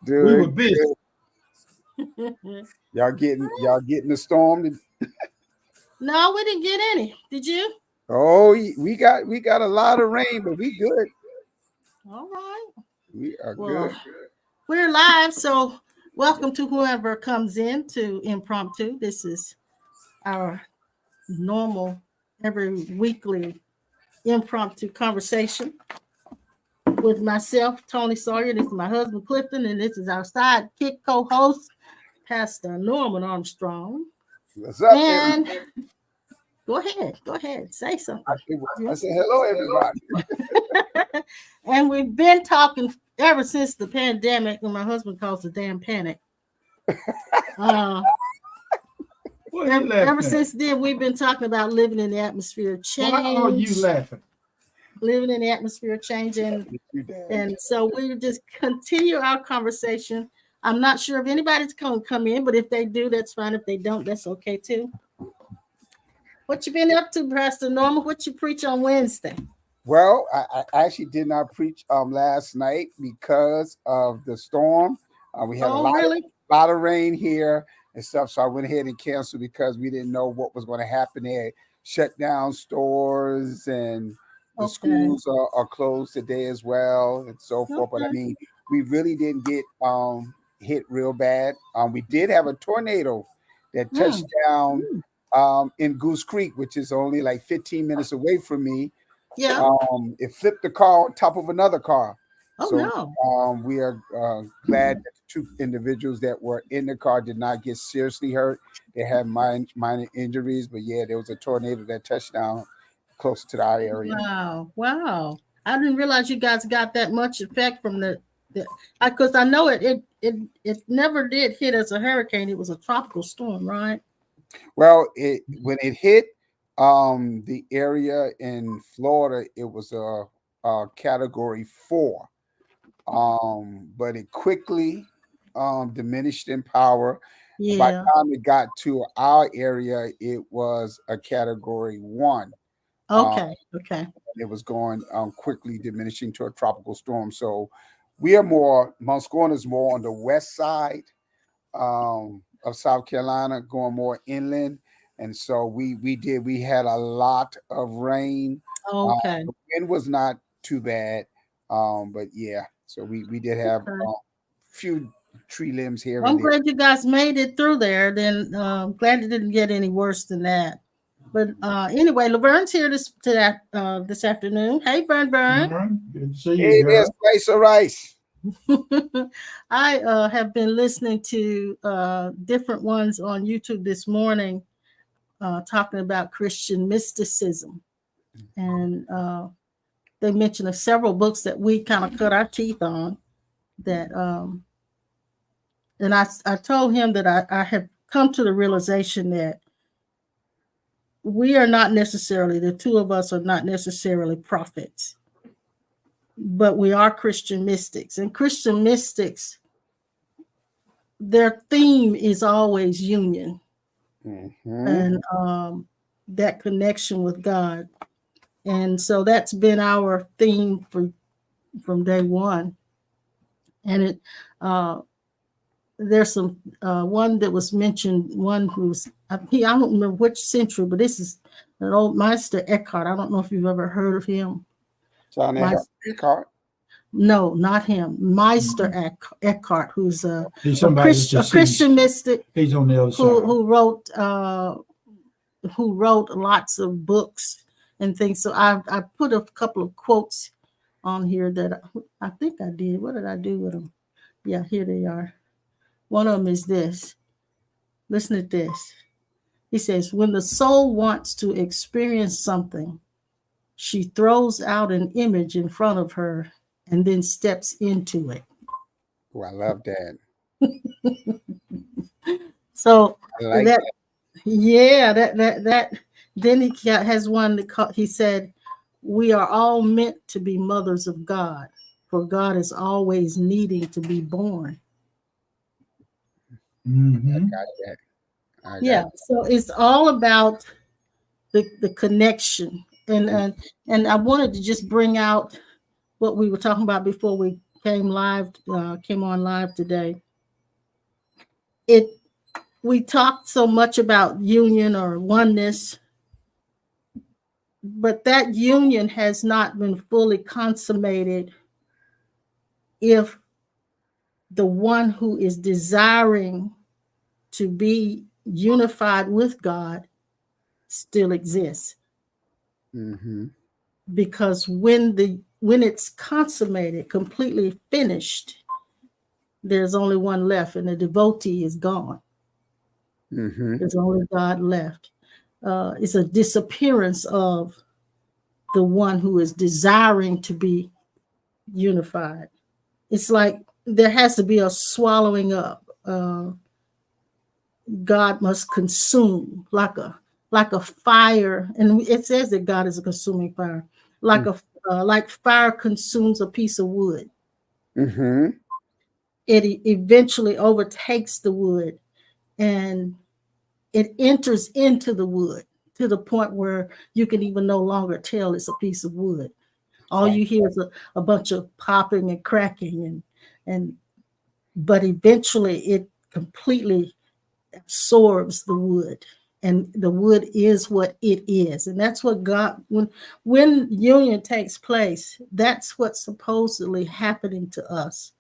We were Doing busy. good. Y'all getting the storm? No, we didn't get any. Did you? Oh, we got a lot of rain, but we good. All right. We are Well, good. we're live, so welcome to whoever comes in to Impromptu. This is our normal every weekly impromptu conversation with myself, Tony Sawyer. This is my husband, Clifton, and this is our sidekick co-host, Pastor Norman Armstrong. What's up, And everybody? go ahead, say something. I said hello, everybody. And we've been talking ever since the pandemic, and my husband calls it damn panic. Ever since then, we've been talking about living in the atmosphere of change. Why are you laughing? Living in the atmosphere of change, and so we just continue our conversation. I'm not sure if anybody's going to come in, but if they do, that's fine. If they don't, that's okay too. What you been up to, Pastor Norman? What you preach on Wednesday? Well, I actually did not preach last night because of the storm. We had a lot of rain here and stuff, so I went ahead and canceled because we didn't know what was going to happen. They shut down stores and the schools are closed today as well and so forth. But I mean, we really didn't get hit real bad. We did have a tornado that touched down in Goose Creek, which is only like 15 minutes away from me. Yeah. It flipped the car on top of another car. Oh, so, no. We are glad that the two individuals that were in the car did not get seriously hurt. They had minor injuries, but yeah, there was a tornado that touched down close to our area. Wow. I didn't realize you guys got that much effect from because I know it never did hit as a hurricane. It was a tropical storm, right? Well, when it hit the area in Florida, it was a category 4. But it quickly diminished in power. Yeah. By the time it got to our area, it was a category 1. Okay. It was going quickly diminishing to a tropical storm. So Mount Scorn is more on the west side of South Carolina, going more inland. And so we had a lot of rain. Okay. The wind was not too bad. But yeah, so we did have a few tree limbs here. I'm glad you guys made it through there. Then glad it didn't get any worse than that. But anyway, Laverne's here this afternoon. Hey, Vern. Good to see you. Hey, there's Slice of Rice. I have been listening to different ones on YouTube this morning talking about Christian mysticism. And they mentioned several books that we kind of cut our teeth on. That and I told him that I have come to the realization that we are not necessarily, the two of us are not necessarily prophets, but we are Christian mystics. And Christian mystics, their theme is always union and that connection with God. And so that's been our theme from day one. And there's some one that was mentioned, one who's I don't remember which century, but this is an old Meister Eckhart. I don't know if you've ever heard of him. John Eckhart? No, not him. Meister Eckhart, who's a Christian mystic. He's on the other side. Who wrote lots of books and things. So I put a couple of quotes on here that I think I did. What did I do with them? Yeah, here they are. One of them is this. Listen to this. He says, when the soul wants to experience something, she throws out an image in front of her and then steps into it. Oh, I love that. So I like that. Yeah, that. Then he has one that he said, we are all meant to be mothers of God, for God is always needing to be born. Mm-hmm. I got that. So it's all about the connection. And I wanted to just bring out what we were talking about before we came on live today. We talked so much about union or oneness, but that union has not been fully consummated if the one who is desiring to be unified with God still exists. Mm-hmm. Because when it's consummated, completely finished, there's only one left, and the devotee is gone. Mm-hmm. There's only God left. It's a disappearance of the one who is desiring to be unified. It's like there has to be a swallowing up. God must consume like a fire, and it says that God is a consuming fire, like fire consumes a piece of wood. Mm-hmm. It eventually overtakes the wood, and it enters into the wood to the point where you can even no longer tell it's a piece of wood. All you hear is a bunch of popping and cracking, but eventually it completely absorbs the wood, and the wood is what it is. And that's what God, when union takes place, that's what's supposedly happening to us.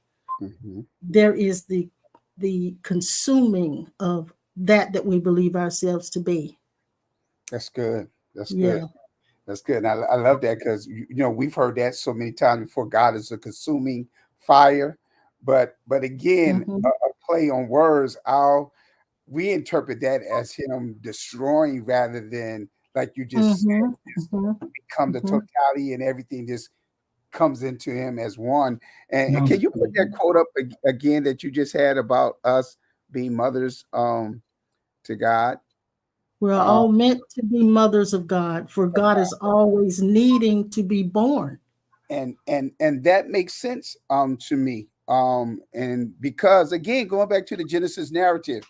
Mm-hmm. There is the consuming of that we believe ourselves to be. That's good. That's Yeah. good. That's good. And I love that because we've heard that so many times before. God is a consuming fire, but again, Mhm. a play on words. We interpret that as him destroying rather than, like you just said, just become the totality, and everything just comes into him as one. And can you put that quote up again that you just had about us being mothers to God? We're all meant to be mothers of God, for God is always needing to be born. And that makes sense to me. And because again, going back to the Genesis narrative,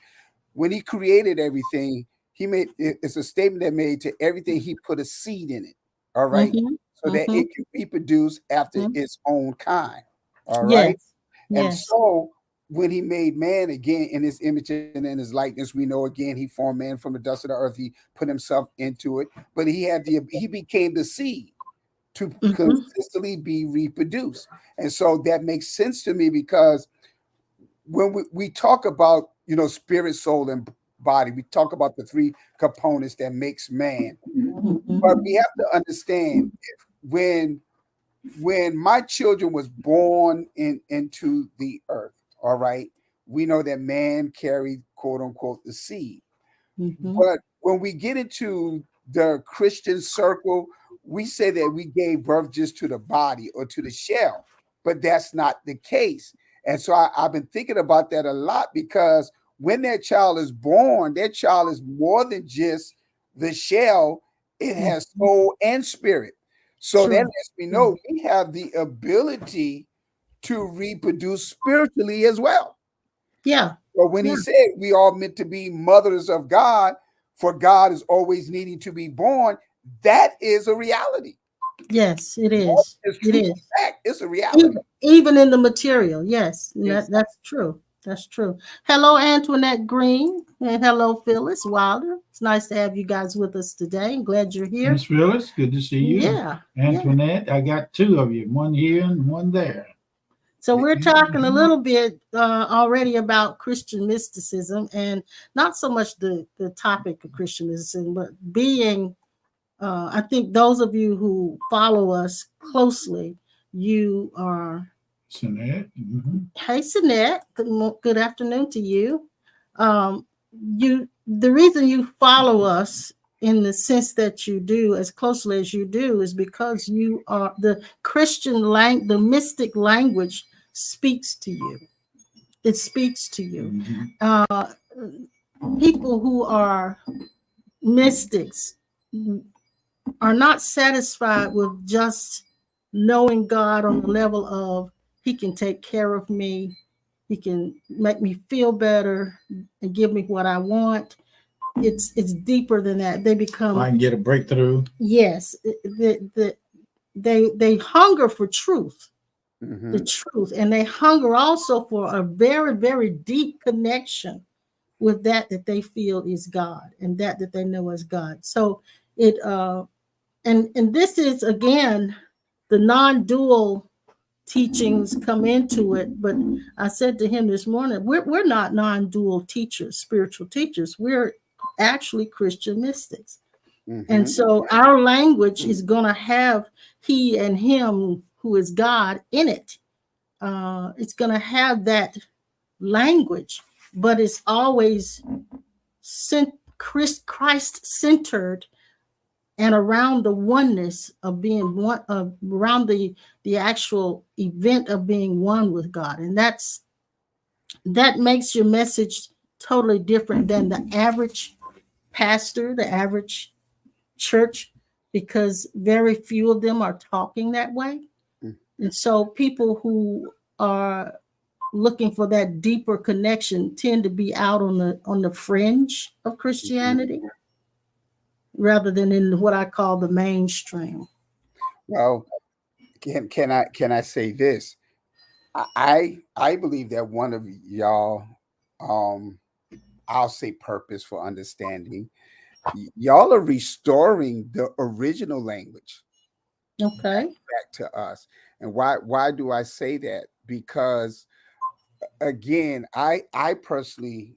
when he created everything, it's a statement that made to everything he put a seed in it. All right. Mhm. So that it can reproduce after Mhm. its own kind. All right. Yes. And Yes. so when he made man again in his image and in his likeness, we know again he formed man from the dust of the earth. He put himself into it, but he became the seed to consistently be reproduced. And so that makes sense to me because when we talk about, spirit, soul, and body, we talk about the three components that makes man. But we have to understand when my children was born into the earth, all right, we know that man carried, quote unquote, the seed. But when we get into the Christian circle, we say that we gave birth just to the body or to the shell, but that's not the case. And so I've been thinking about that a lot because when that child is born, that child is more than just the shell, it has soul and spirit. So that lets me know we have the ability to reproduce spiritually as well. Yeah. But when he said we are meant to be mothers of God, for God is always needing to be born, that is a reality. Yes, it is. It's It true is. fact. It's a reality. Even in the material. Yes, Exactly. that's true. That's true. Hello, Antoinette Green, and hello, Phyllis Wilder. It's nice to have you guys with us today. I'm glad you're here. Miss Phyllis, good to see you. Yeah. Antoinette, I got two of you, one here and one there. So we're talking a little bit already about Christian mysticism, and not so much the topic of Christian mysticism, but being, I think those of you who follow us closely, you are. Sinette. Hey, Sinette. Good afternoon to you. The reason you follow us in the sense that you do, as closely as you do, is because you are the Christian the mystic language speaks to you. It speaks to you. People who are mystics are not satisfied with just knowing God on the level of he can take care of me, he can make me feel better and give me what I want. It's deeper than that. They become, I can get a breakthrough. Yes, they hunger for truth. the truth. And they hunger also for a very, very deep connection with that they feel is God, and that they know is God. So it and this is again the non-dual teachings come into it. But I said to him this morning, we're not non-dual teachers, spiritual teachers. We're actually Christian mystics. And so our language is going to have he and him who is God in it. It's going to have that language, but it's always Christ-centered and around the oneness of being one, around the actual event of being one with God. And that makes your message totally different than the average pastor, the average church, because very few of them are talking that way. And so people who are looking for that deeper connection tend to be out on the fringe of Christianity rather than in what I call the mainstream. Well, can I say this? I believe that one of y'all, I'll say purpose for understanding, y'all are restoring the original language. Okay. Back to us. And why do I say that? Because again, I personally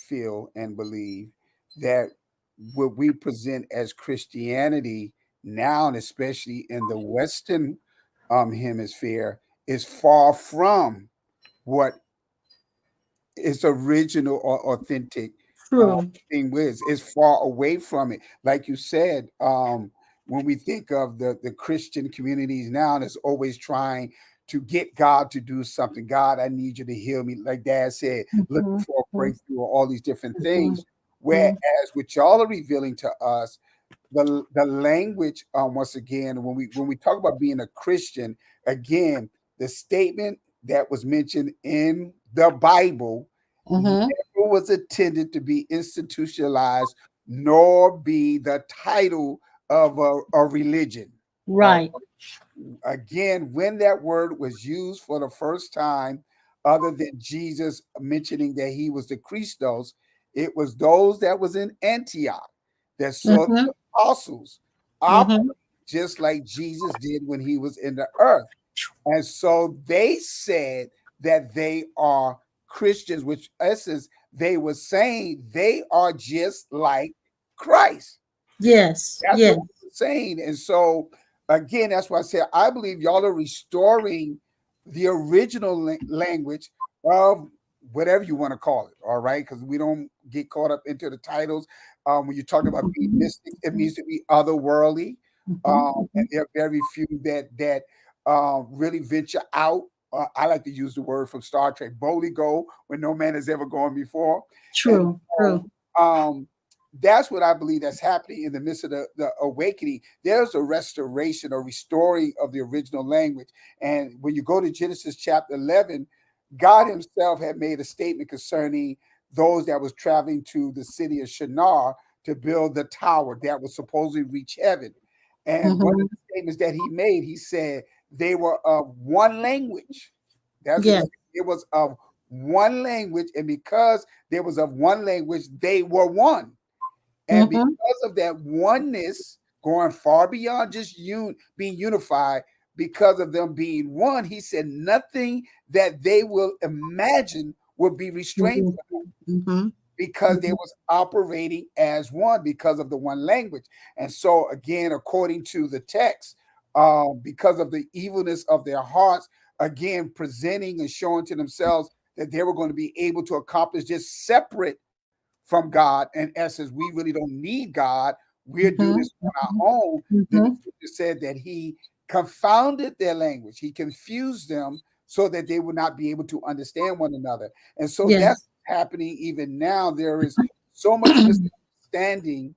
feel and believe that what we present as Christianity now, and especially in the Western hemisphere, is far from what is original or authentic thing was. Is far away from it. Like you said, when we think of the Christian communities now, and it's always trying to get God to do something. God, I need you to heal me. Like Dad said, looking for a breakthrough or all these different things. Whereas what y'all are revealing to us, the language, once again, when we talk about being a Christian, again, the statement that was mentioned in the Bible never was intended to be institutionalized, nor be the title of a religion. Right. Again, when that word was used for the first time, other than Jesus mentioning that he was the Christos, it was those that was in Antioch that saw the apostles operate just like Jesus did when he was in the earth. And so they said that they are Christians, which essence they were saying they are just like Christ. Yes. That's yes. what we're saying. And so again, that's why I say I believe y'all are restoring the original language of whatever you want to call it. All right, because we don't get caught up into the titles. When you're talking about being mystic, it means to be otherworldly. And there are very few that really venture out. I like to use the word from Star Trek, boldly go where no man has ever gone before. True. That's what I believe that's happening in the midst of the awakening. There's a restoration or restoring of the original language. And when you go to Genesis chapter 11, God himself had made a statement concerning those that was traveling to the city of Shinar to build the tower that was supposedly reach heaven. And one of the statements that he made, he said they were of one language. That's what it was, of one language. And because there was of one language, they were one. And because of that oneness, going far beyond just being unified, because of them being one, he said nothing that they will imagine will be restrained from them, because they was operating as one because of the one language. And so again, according to the text, because of the evilness of their hearts, again, presenting and showing to themselves that they were going to be able to accomplish just separate from God. In essence, we really don't need God. We're doing this on our own. The scripture said that he confounded their language. He confused them so that they would not be able to understand one another. And so that's happening even now. There is so much misunderstanding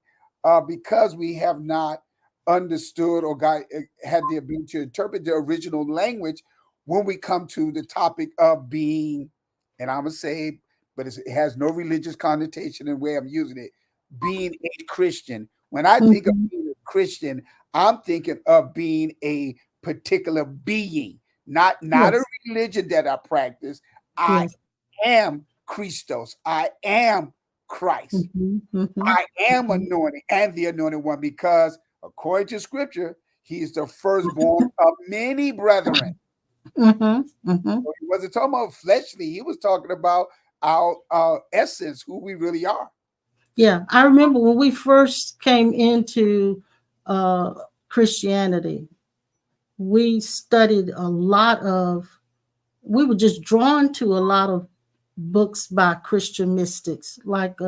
because we have not understood or had the ability to interpret the original language when we come to the topic of being, and I'm going to say, but it has no religious connotation in the way I'm using it, being a Christian. When I think of being a Christian, I'm thinking of being a particular being, not Yes. a religion that I practice. I Yes. am Christos. I am Christ. Mhm, mhm, I am mhm. anointed and the anointed one, because according to scripture, he is the firstborn of many brethren. Mhm, mhm. So he wasn't talking about fleshly, he was talking about our essence, who we really are. Yeah, I remember when we first came into uh, Christianity, we studied a lot of, we were just drawn to a lot of books by Christian mystics, like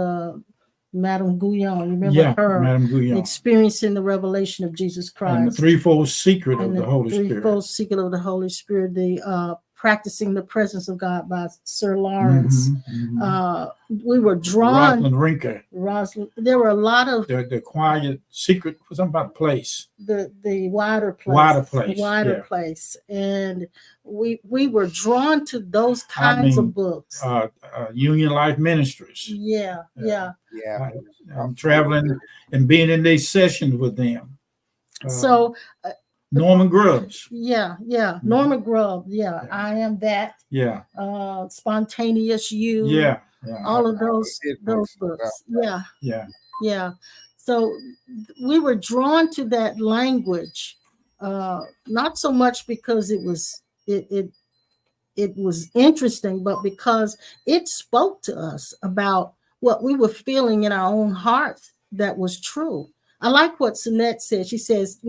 Madame Guyon. You remember Yeah, her Madame Guyon. experiencing the revelation of Jesus Christ And the threefold secret of and the Holy Spirit. threefold secret of the Holy Spirit, the practicing the presence of God by Sir Lawrence. Mhm, mhm. We were drawn. Rosalind Rinker. There were a lot of The quiet secret, something about place. the wider place, Wider place, yeah. place, and we were drawn to those I kinds mean, of books. Union Life Ministries. Yeah. I'm traveling and being in these sessions with them. So Norman Grubbs. yeah, Norman Grubb. Yeah, I am that. Yeah. Spontaneous You. Yeah. All of those books. Yeah. So we were drawn to that language, not so much because it was interesting, but because it spoke to us about what we were feeling in our own hearts that was true. I like what Sinette said. She says,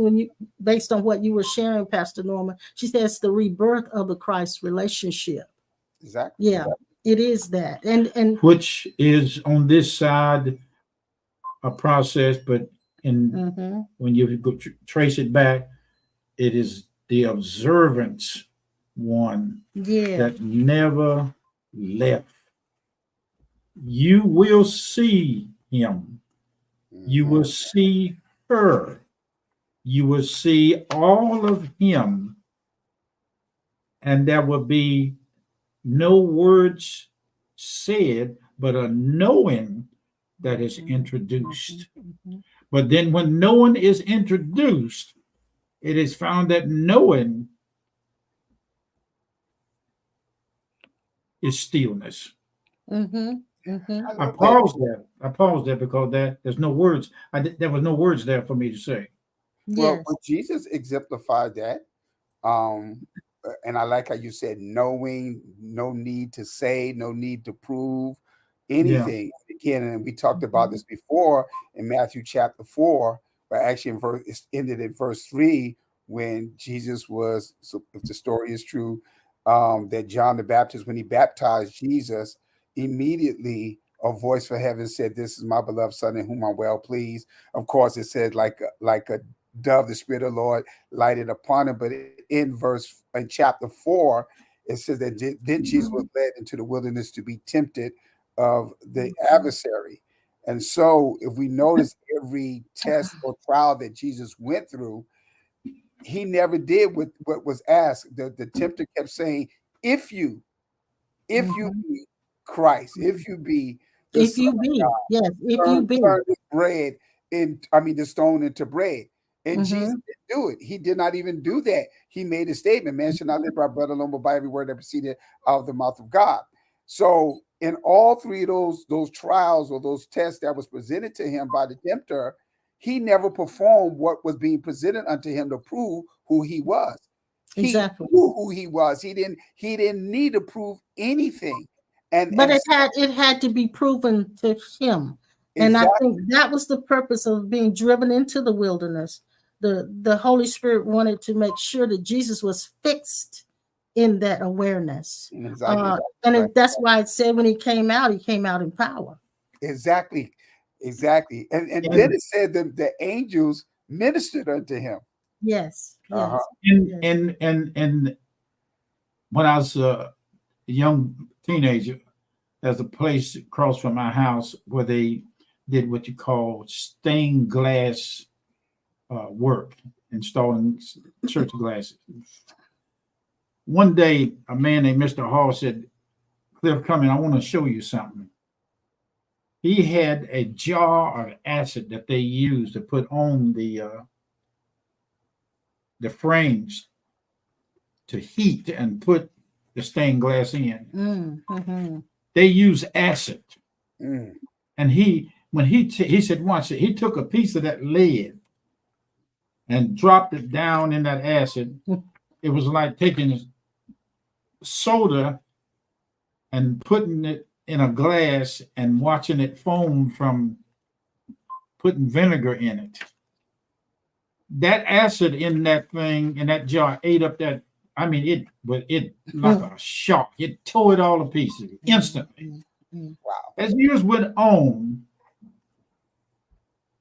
based on what you were sharing, Pastor Norman, she says the rebirth of the Christ relationship. Exactly. Yeah, it is that. And which is on this side a process, but when you go trace it back, it is the observance one that never left. You will see him. You will see her. You will see all of him. And there will be no words said, but a knowing that is introduced. But then when knowing is introduced, it is found that knowing is stillness. I paused there because there's no words. There was no words there for me to say. Well, but Jesus exemplified that. And I like how you said knowing, no need to say, no need to prove anything. Again, and we talked about this before in Matthew chapter 4, but actually it ended in verse 3 when Jesus was, so if the story is true, that John the Baptist, when he baptized Jesus, immediately a voice from heaven said, "This is my beloved son in whom I'm well pleased." Of course, it said like a dove, the Spirit of the Lord lighted upon him. But in chapter 4, it says that then Jesus was led into the wilderness to be tempted of the adversary. And so if we notice every test or trial that Jesus went through, he never did what was asked. The tempter kept saying, if you be Christ, if you be the Son of God, turn this bread the stone into bread. And Jesus didn't do it. He did not even do that. He made a statement, man should not live by bread alone, but by every word that proceeded out of the mouth of God. So in all three of those trials or those tests that was presented to him by the tempter, he never performed what was being presented unto him to prove who he was. He knew who he was. He didn't need to prove anything. But it had to be proven to him. And I think that was the purpose of being driven into the wilderness. The Holy Spirit wanted to make sure that Jesus was fixed in that awareness. And that's why it said when he came out in power. Exactly. And then it said that the angels ministered unto him. Yes. And when I was a young teenager, there's a place across from my house where they did what you call stained glass work, installing church glasses. One day, a man named Mr. Hall said, "Cliff, come in, I want to show you something." He had a jar of acid that they used to put on the frames to heat and put the stained glass in. Mm-hmm. They use acid. Mm. And when he said once he took a piece of that lead and dropped it down in that acid. It was like taking soda and putting it in a glass and watching it foam from putting vinegar in it. That acid in that thing, in that jar, ate up that. I mean, it like a shock. It tore it all to pieces instantly. Wow. As years went on,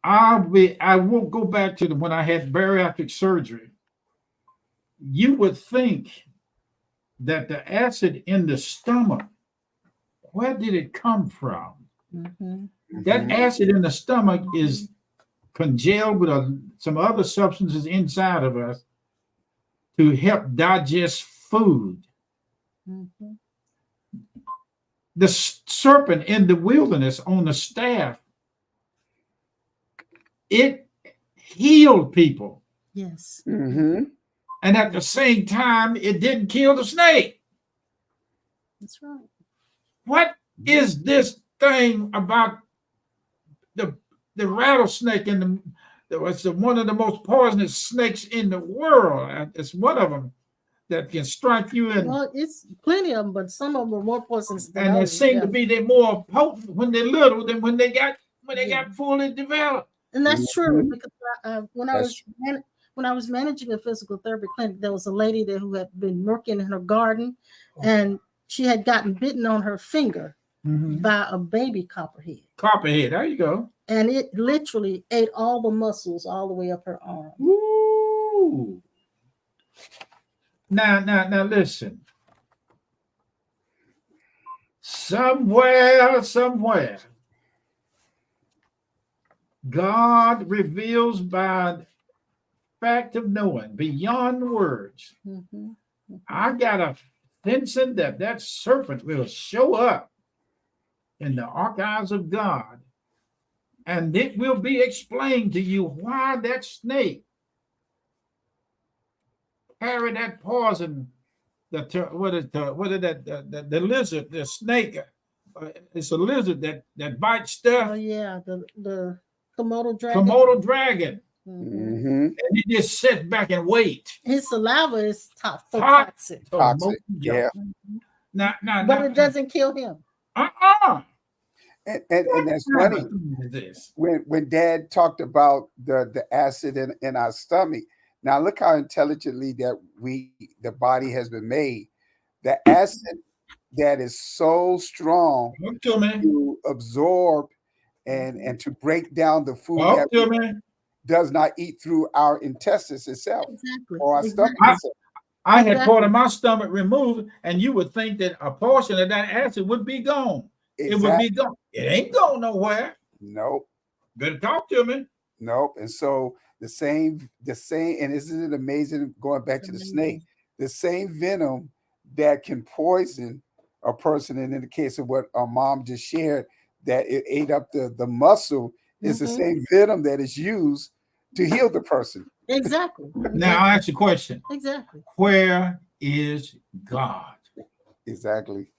I won't go back to when I had bariatric surgery. You would think that the acid in the stomach, where did it come from? Mm-hmm. That acid in the stomach is congealed with some other substances inside of us to help digest food. Mm-hmm. The serpent in the wilderness on the staff, it healed people. Yes. Mm-hmm. And at the same time, it didn't kill the snake. That's right. What is this thing about the rattlesnake and it's one of the most poisonous snakes in the world? It's one of them that can strike you in. Well, it's plenty of them, but some of them are more poisonous than and others. it seemed to be they're more potent when they're little than when they got fully developed. And that's true, because when I was managing a physical therapy clinic, there was a lady there who had been working in her garden, and she had gotten bitten on her finger by a baby copperhead. Copperhead, there you go. And it literally ate all the muscles all the way up her arm. Ooh. Now listen. Somewhere, God reveals by fact of knowing beyond words. Mm-hmm. I got a sensing that serpent will show up in the archives of God, and it will be explained to you why that snake carried that poison. The lizard, the snake. It's a lizard that bites stuff. Oh yeah, the Komodo dragon. Komodo dragon. Mm-hmm. And he just sits back and wait. His saliva is toxic. Toxic. Yeah. Now, but it doesn't kill him. And that's funny. When Dad talked about the acid in our stomach. Now look how intelligently that the body has been made. The acid that is so strong to absorb and to break down the food that does not eat through our intestines itself. Exactly. Or our stomach itself. I had part of my stomach removed, and you would think that a portion of that acid would be gone. Exactly. It would be gone. It ain't going nowhere. Nope. Better talk to me. Nope. And so the same, and isn't it amazing going back to the snake? The same venom that can poison a person, and in the case of what our mom just shared, that it ate up the muscle, is the same venom that is used to heal the person. Exactly. Now I'll ask you a question. Exactly. Where is God? Exactly.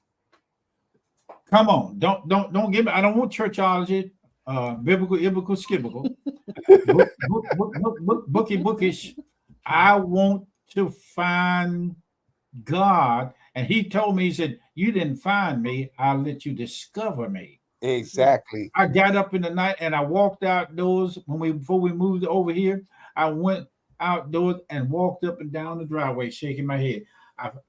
Come on, don't give me. I don't want churchology, biblical, skibblical, bookish. I want to find God, and He told me, He said, "You didn't find me. I'll let you discover me." Exactly. I got up in the night and I walked outdoors before we moved over here. I went outdoors and walked up and down the driveway, shaking my head.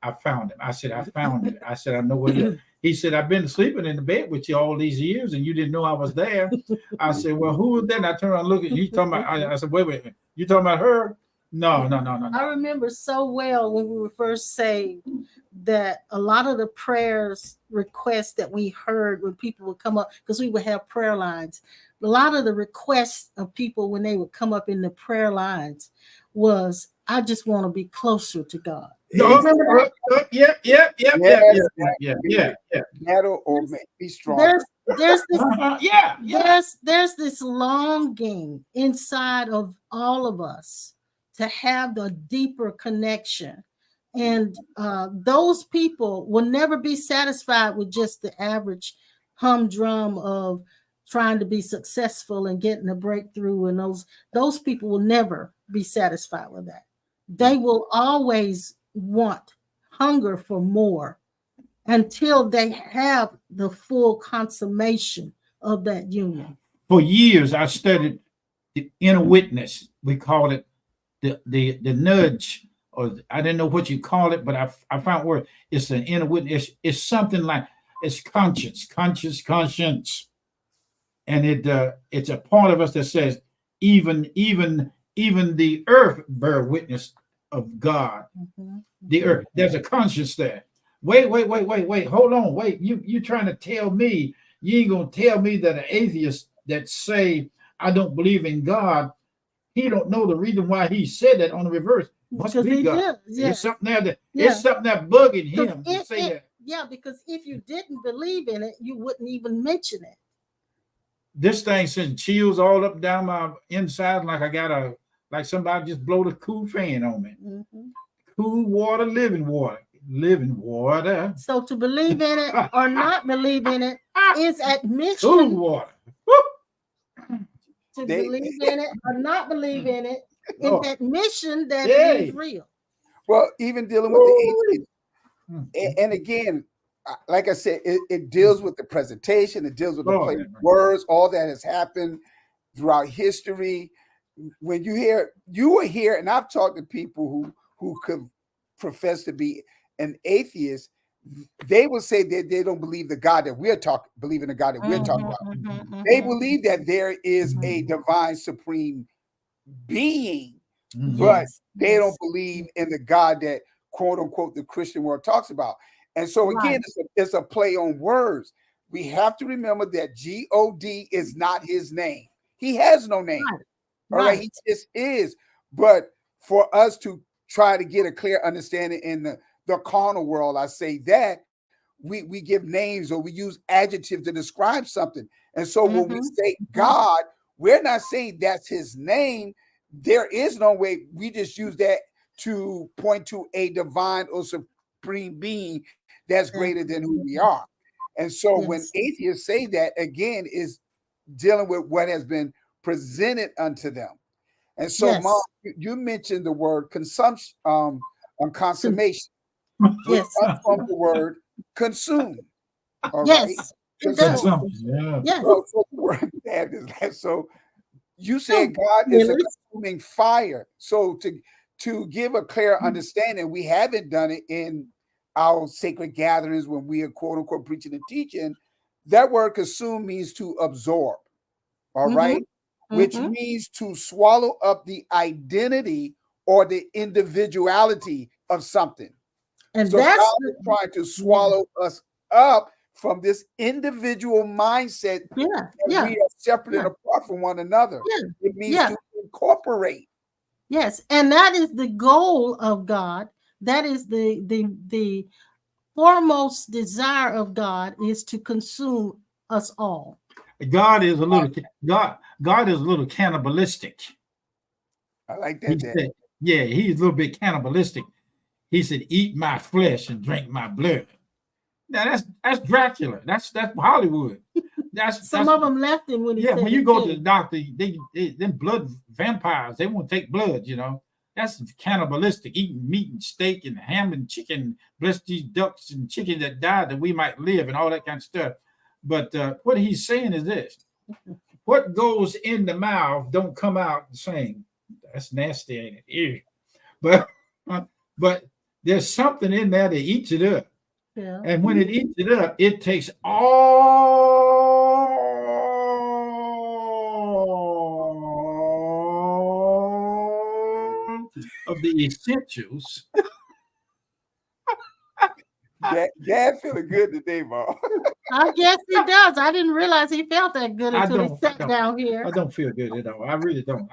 I found him. I said, I found it. I said, I know where it is. He said, I've been sleeping in the bed with you all these years and you didn't know I was there. I said, well, who was that? And I turned around and looked at you. Talking about, I said, wait. You talking about her? No. I remember so well when we were first saved that a lot of the prayers requests that we heard when people would come up, because we would have prayer lines. A lot of the requests of people when they would come up in the prayer lines was, I just want to be closer to God. Yeah. Battle or be strong. There's this there's this longing inside of all of us to have the deeper connection And those people will never be satisfied with just the average humdrum of trying to be successful and getting a breakthrough. And those people will never be satisfied with that. They will always want hunger for more until they have the full consummation of that union. For years, I studied the inner witness. We call it the nudge, or I didn't know what you call it, but I found where it's an inner witness. It's something like it's conscience, and it's a part of us that says even the earth bear witness of God. Mm-hmm. The earth, there's a conscience there. Wait, hold on, wait. You trying to tell me you ain't gonna tell me that an atheist that say I don't believe in God, he don't know the reason why he said that on the reverse. Must be God. Yeah. It's something there that it's something that bugging him to say that. Yeah, because if you didn't believe in it, you wouldn't even mention it. This thing sends chills all up down my inside, like I got like somebody just blowed a cool fan on me. Mm-hmm. Cool water, living water. So to believe in it or not believe in it is admission. Cool water. To believe in it or not believe in it is admission that it is real. Well, even dealing with the atheist, and again, like I said, it deals with the presentation, it deals with the play of words, all that has happened throughout history. When you were here, and I've talked to people who could profess to be an atheist, they will say that they don't believe the God that we're talking about. They believe that there is a divine supreme being, but they don't believe in the God that quote unquote the Christian world talks about. And so again, it's a play on words. We have to remember that God is not his name. He has no name. All right, he just is. But for us to try to get a clear understanding in the carnal world, I say that we give names or we use adjectives to describe something. And so when we say God, we're not saying that's his name. There is no way. We just use that to point to a divine or supreme being that's greater than who we are. And so when atheists say that, again, is dealing with what has been presented unto them. And so, Mom, you mentioned the word consumption, consummation. Yes, from the word consume. All right. Consume. Yes. So you said God is a consuming fire. So to give a clear understanding, we haven't done it in our sacred gatherings when we are quote unquote preaching and teaching. That word consume means to absorb. All right. Which means to swallow up the identity or the individuality of something. And so that's God is trying to swallow us up from this individual mindset that we are separate and apart from one another. It means to incorporate. Yes, and that is the goal of God. That is the foremost desire of God, is to consume us all. God is a little cannibalistic. I like that. Said, he's a little bit cannibalistic. He said, "Eat my flesh and drink my blood." Now that's Dracula. That's Hollywood. Some of them left him when he said when you go to the doctor, them blood vampires, they won't take blood. You know, that's cannibalistic, eating meat and steak and ham and chicken. Bless these ducks and chicken that died that we might live and all that kind of stuff. But what he's saying is this: what goes in the mouth don't come out the same. That's nasty, ain't it? Ew. But there's something in there that eats it up. Yeah. And when it eats it up, it takes all of the essentials. Dad feeling good today, Mom. I guess he does. I didn't realize he felt that good until he sat down here. I don't feel good at all. I really don't.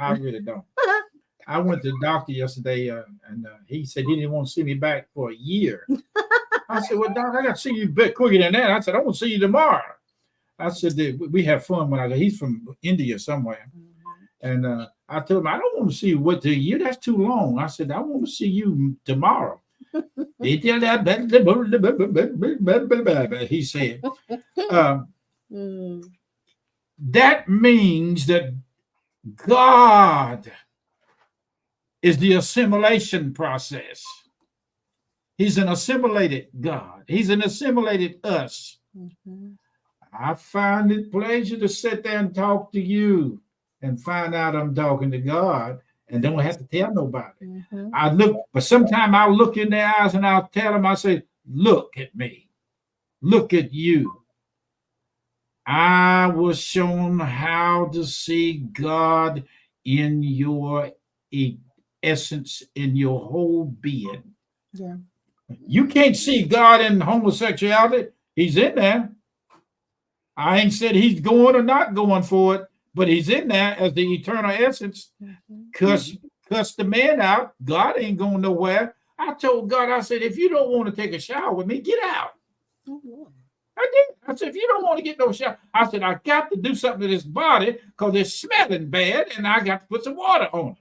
I went to the doctor yesterday, and he said he didn't want to see me back for a year. I said, "Well, doc, I got to see you a bit quicker than that." I said, "I want to see you tomorrow." I said, "We have fun when I go." He's from India somewhere, and I told him, "I don't want to see you with a year. That's too long." I said, "I want to see you tomorrow." He tell that he said. That means that God is the assimilation process. He's an assimilated God. He's an assimilated us. I find it pleasure to sit there and talk to you and find out I'm talking to God and don't have to tell nobody. I look, but sometimes I'll look in their eyes and I'll tell them, I say, look at me. Look at you. I was shown how to see God in your essence, in your whole being. Yeah. You can't see God in homosexuality. He's in there. I ain't said he's going or not going for it, but he's in there as the eternal essence. Cuss the man out. God ain't going nowhere. I told God, I said, if you don't want to take a shower with me, get out. I did. I said, if you don't want to get no shower, I said, I got to do something to this body because it's smelling bad and I got to put some water on it.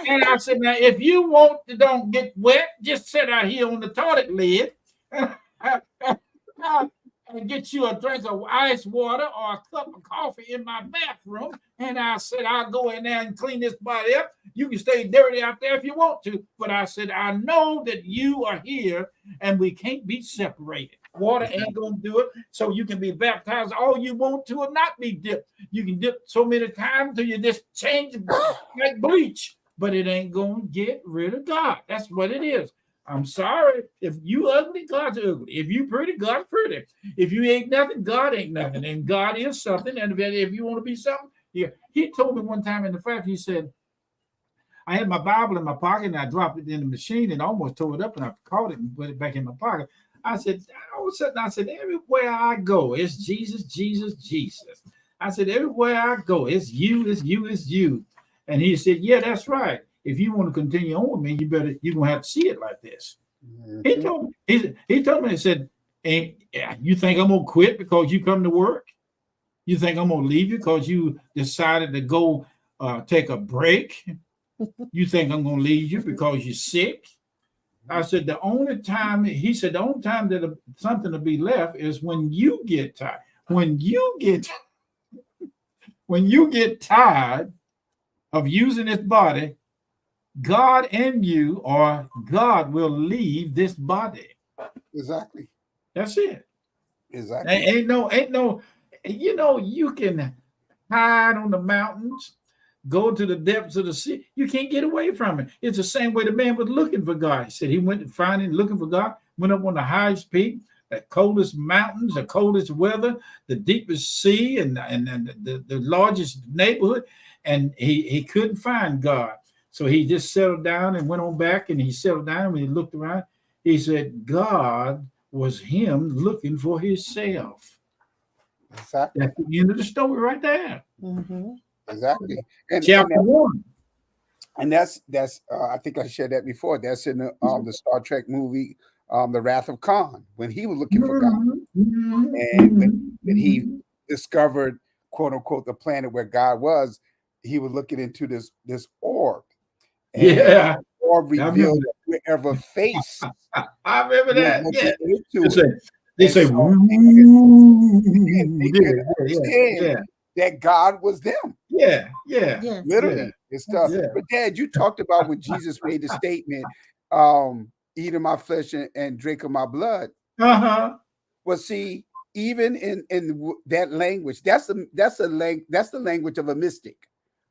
And I said, now, if you want to don't get wet, just sit out here on the toilet lid and get you a drink of ice water or a cup of coffee in my bathroom. And I said, I'll go in there and clean this body up. You can stay dirty out there if you want to. But I said, I know that you are here and we can't be separated. Water ain't going to do it. So you can be baptized all you want to or not be dipped. You can dip so many times till you just change like bleach. But it ain't going to get rid of God. That's what it is. I'm sorry. If you ugly, God's ugly. If you pretty, God's pretty. If you ain't nothing, God ain't nothing. And God is something. And if you want to be something, yeah. He told me one time in the fact, he said, I had my Bible in my pocket and I dropped it in the machine and almost tore it up and I caught it and put it back in my pocket. I said, all of a sudden, I said, everywhere I go, it's Jesus, Jesus, Jesus. I said, everywhere I go, it's you, it's you, it's you. And he said, yeah, that's right. If you want to continue on with me, you're gonna have to see it like this. He told me, he said, and you think I'm gonna quit because you come to work? You think I'm gonna leave you because you decided to go take a break? You think I'm gonna leave you because you're sick? I said, the only time that something will be left is when you get tired. When you get tired of using this body, God and you, or God will leave this body. Exactly. That's it. Exactly. Ain't no, you can hide on the mountains, go to the depths of the sea. You can't get away from it. It's the same way the man was looking for God. He said he went and finding, looking for God, went up on the highest peak, the coldest mountains, the coldest weather, the deepest sea, and the largest neighborhood, and he couldn't find God. So he just settled down and went on back, and he settled down. And when he looked around, he said, God was him looking for himself. Exactly. That's the end of the story right there. Exactly. Chapter 1. And that's I think I shared that before. That's in the Star Trek movie, The Wrath of Khan, when he was looking for God. And when he discovered, quote unquote, the planet where God was, he was looking into this orb. And yeah. The orb revealed wherever face. I remember that. Yeah. They say, that God was them. Yeah. Literally. It's stuff. Yeah. But Dad, you talked about when Jesus made the statement, eat of my flesh and drink of my blood. Well, see, even in that language, that's the language of a mystic.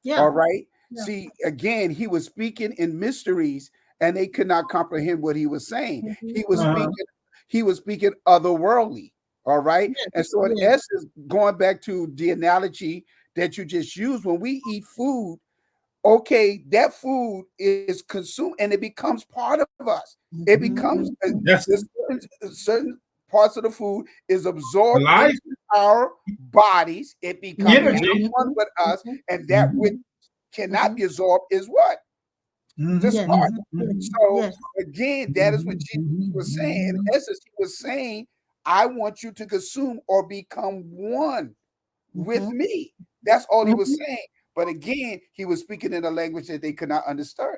Yeah. All right. Yeah. See, again, he was speaking in mysteries and they could not comprehend what he was saying. He was speaking otherworldly. All right. Yeah. And so in essence, going back to the analogy that you just used, when we eat food, okay, that food is consumed and it becomes part of us. It becomes certain parts of the food is absorbed into our bodies. It becomes one with us, and that which cannot be absorbed is what? This part. So again, that is what Jesus was saying. In essence, he was saying, I want you to consume or become one with me. That's all he was saying. But again, he was speaking in a language that they could not understand.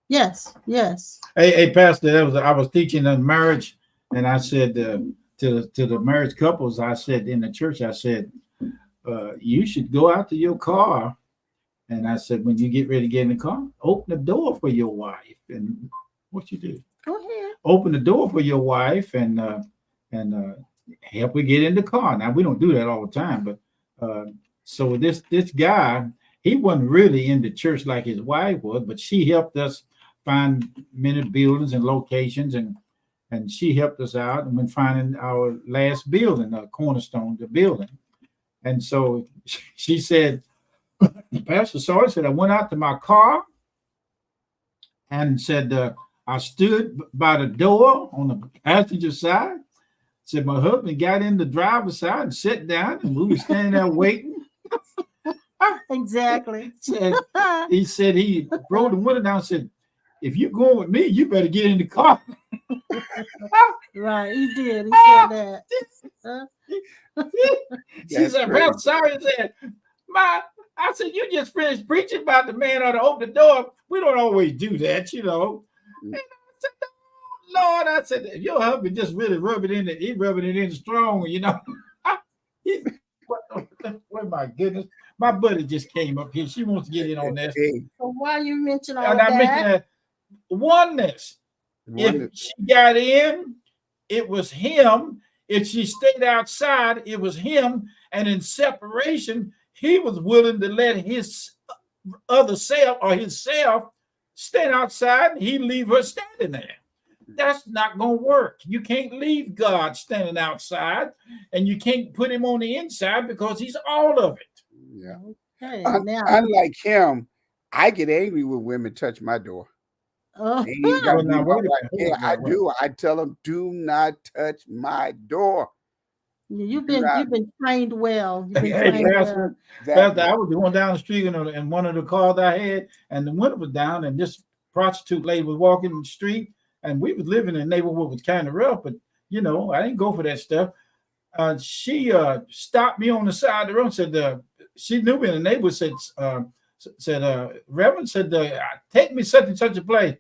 Yes. Yes. Hey, Pastor, I was teaching on marriage, and I said to the married couples, I said in the church, I said, you should go out to your car, and I said, when you get ready to get in the car, open the door for your wife. And what you do? Go ahead. Open the door for your wife and help her get in the car. Now we don't do that all the time, but so this guy, he wasn't really in the church like his wife was, but she helped us find many buildings and locations, and she helped us out and when finding our last building, Cornerstone, the building. And so she said, Pastor Sawyer said, I went out to my car and said, I stood by the door on the passenger side. Said my husband got in the driver's side and sat down, and we were standing there waiting. Exactly. He said he rolled the window down and said, if you're going with me, you better get in the car. Right, he did. He said that. She said, Pastor Sawyer said, I said, you just finished preaching about the man ought to open the door. We don't always do that, you know. And I said, Lord, I said, if your husband just really rubbing it in strong, you know. Oh my goodness. My buddy just came up here. She wants to get in on this. So why you mention all and that? I mentioned that oneness. If she got in, it was him. If she stayed outside, it was him. And in separation, he was willing to let his other self or himself stand outside, and he'd leave her standing there. That's not going to work. You can't leave God standing outside, and you can't put him on the inside because he's all of it. Yeah. Okay, unlike him, I get angry when women touch my door. Oh. I do. I tell them, do not touch my door. You've been trained well. You've been trained well. Pastor, I was going down the street in one of the cars I had, and the window was down, and this prostitute lady was walking the street, and we was living in a neighborhood was kind of rough, but you know, I didn't go for that stuff. She stopped me on the side of the road and said, she knew me in the neighborhood, said, Reverend, said, take me such and such a place.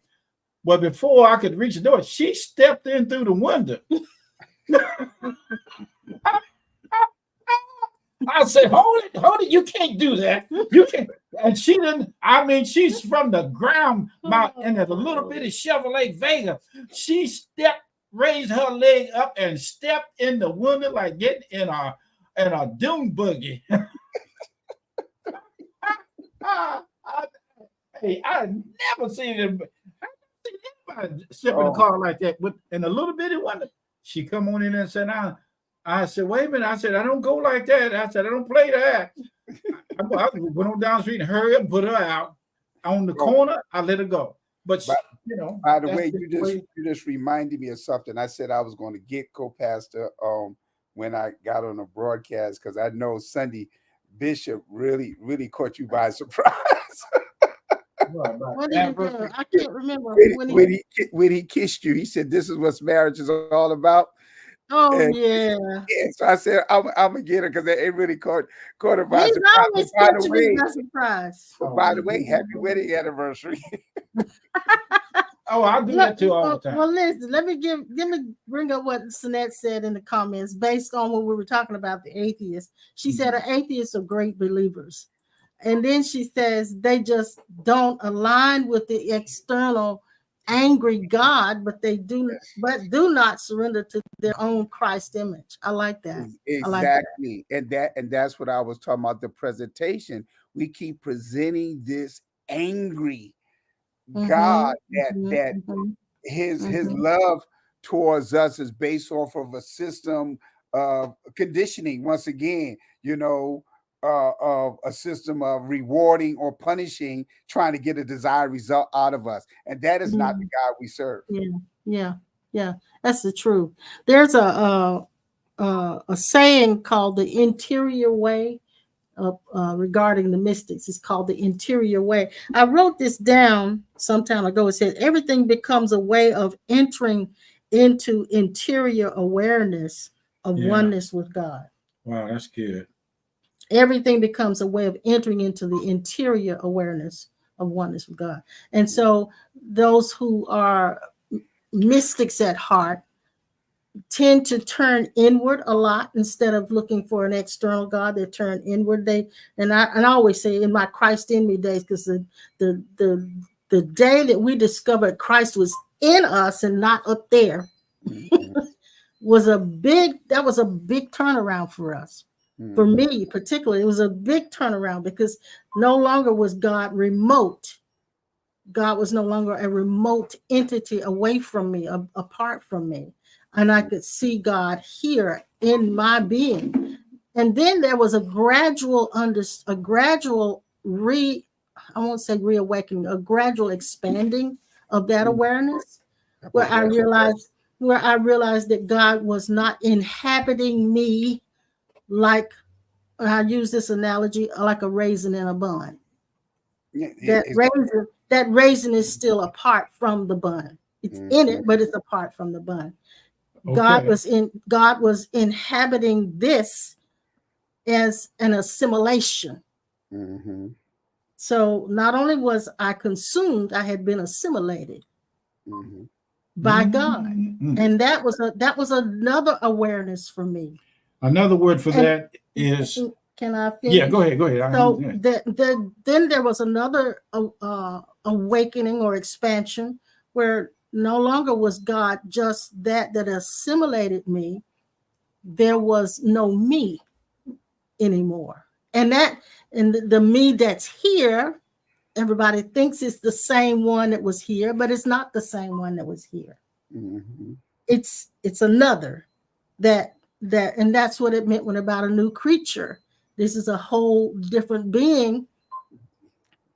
Well, before I could reach the door, she stepped in through the window. I said, hold it, you can't do that. You can't. And she didn't, I mean, she's from the ground in a little bitty Chevrolet Vega. She raised her leg up and stepped in the window like getting in a dune buggy. Hey, I never seen anybody step in a car like that in a little bitty window. She come on in and sat down. I said, wait a minute. I said, I don't go like that. I said, I don't play that. I went on down the street and hurry up and put her out. On the corner, I let her go. But you know. By the way, you just reminded me of something. I said I was going to get co-pastor when I got on the broadcast, because I know Sunday Bishop really caught you by surprise. What did he do? I can't remember. When he kissed you, he said, this is what marriage is all about. Oh, yeah. So I said, I'm gonna get her because it really caught her by surprise. He's always catching me by surprise. By the way, happy wedding anniversary. Oh, I do that too all the time. Well, listen, let me bring up what Sinette said in the comments based on when we were talking about the atheists. She said atheists are great believers. And then she says they just don't align with the external angry God, but do not surrender to their own Christ image. I like that. Exactly. Like that. And that's what I was talking about, the presentation. We keep presenting this angry God that his love towards us is based off of a system of conditioning, once again, you know, of a system of rewarding or punishing, trying to get a desired result out of us. And that is not the God we serve. Yeah. That's the truth. There's a saying called the interior way regarding the mystics. It's called the interior way. I wrote this down some time ago. It said everything becomes a way of entering into interior awareness of oneness with God. Wow, that's good. Everything becomes a way of entering into the interior awareness of oneness with God. And so those who are mystics at heart tend to turn inward a lot instead of looking for an external God. They turn inward. I always say in my Christ in me days, because the day that we discovered Christ was in us and not up there was a big turnaround for us. For me particularly, it was a big turnaround because no longer was God remote. God was no longer a remote entity away from me, apart from me. And I could see God here in my being. And then there was a gradual I won't say reawakening, a gradual expanding of that awareness, where I realized that God was not inhabiting me like, I use this analogy, like a raisin in a bun. That raisin is still apart from the bun. It's in it, but it's apart from the bun. Okay. God was inhabiting this as an assimilation. So not only was I consumed, I had been assimilated by God. And that was another awareness for me. Another word for that is, can I finish? Yeah, go ahead. So then there was another awakening or expansion where no longer was God just that assimilated me. There was no me anymore. And the me that's here, everybody thinks it's the same one that was here, but it's not the same one that was here. It's another and that's what it meant when about a new creature. This is a whole different being.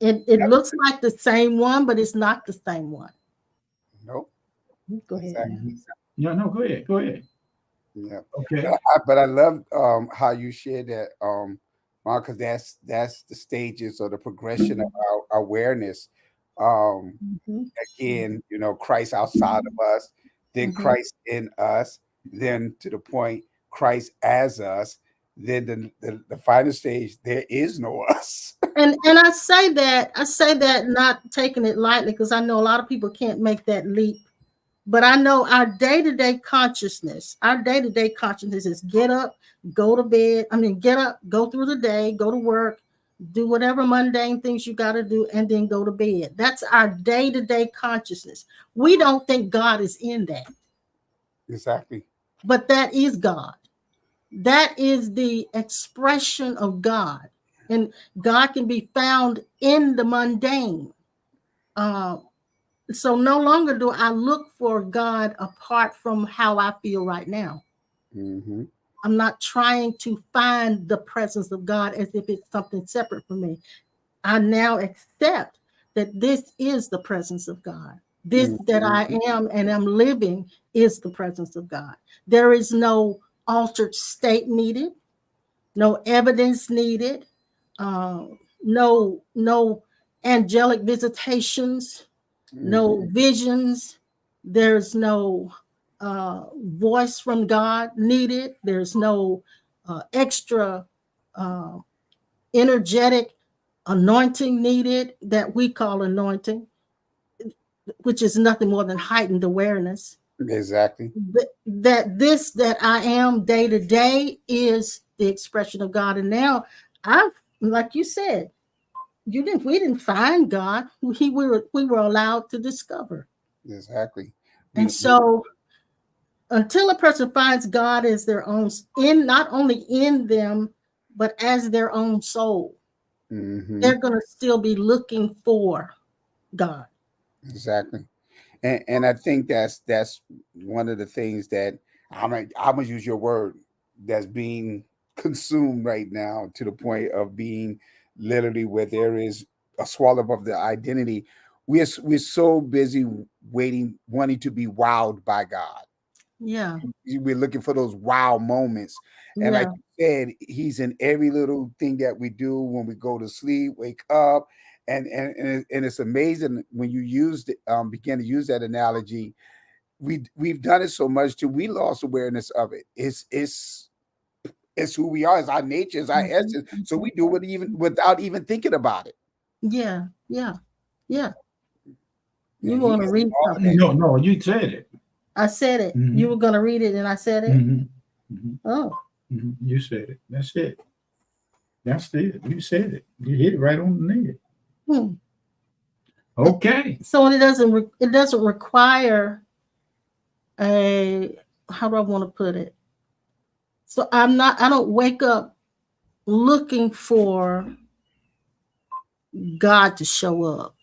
It looks like the same one, but it's not the same one. Nope. Go ahead. Exactly. No, go ahead. Yeah. Okay. But I love how you shared that, because that's the stages or the progression of our awareness. Again, Christ outside of us, then Christ in us, then to the point Christ as us, then the final stage, there is no us. And I say that not taking it lightly, because I know a lot of people can't make that leap. But I know our day-to-day consciousness is get up, go to bed. Get up, go through the day, go to work, do whatever mundane things you got to do, and then go to bed. That's our day-to-day consciousness. We don't think God is in that. Exactly. But that is God. That is the expression of God. And God can be found in the mundane. So no longer do I look for God apart from how I feel right now. I'm not trying to find the presence of God as if it's something separate from me. I now accept that this is the presence of God. This that I am and am living is the presence of God. There is no altered state needed, no evidence needed, no angelic visitations, no visions. There's no voice from God needed. There's no extra energetic anointing needed that we call anointing, which is nothing more than heightened awareness. Exactly. That I am day to day is the expression of God. And now like you said, we didn't find God. We were allowed to discover. Exactly. And so until a person finds God as their own, not only in them, but as their own soul, they're going to still be looking for God. Exactly. And I think that's one of the things that I'm gonna use your word, that's being consumed right now, to the point of being literally where there is a swallow of the identity. We're so busy wanting to be wowed by God. Yeah. We're looking for those wow moments. And like you said, he's in every little thing that we do, when we go to sleep, wake up. And it's amazing when you begin to use that analogy. We've done it so much too, we lost awareness of it. It's who we are, it's our nature, it's our essence. So we do it even without even thinking about it. Yeah. Yeah. Yeah, You he want to is read all something? that. No, you said it. I said it. Mhm. You were going to read it, and I said it. Oh. You said it. That's it. That's it. You said it. You hit it right on the nail. Hmm. Okay. So it doesn't require a, how do I want to put it? So I don't wake up looking for God to show up.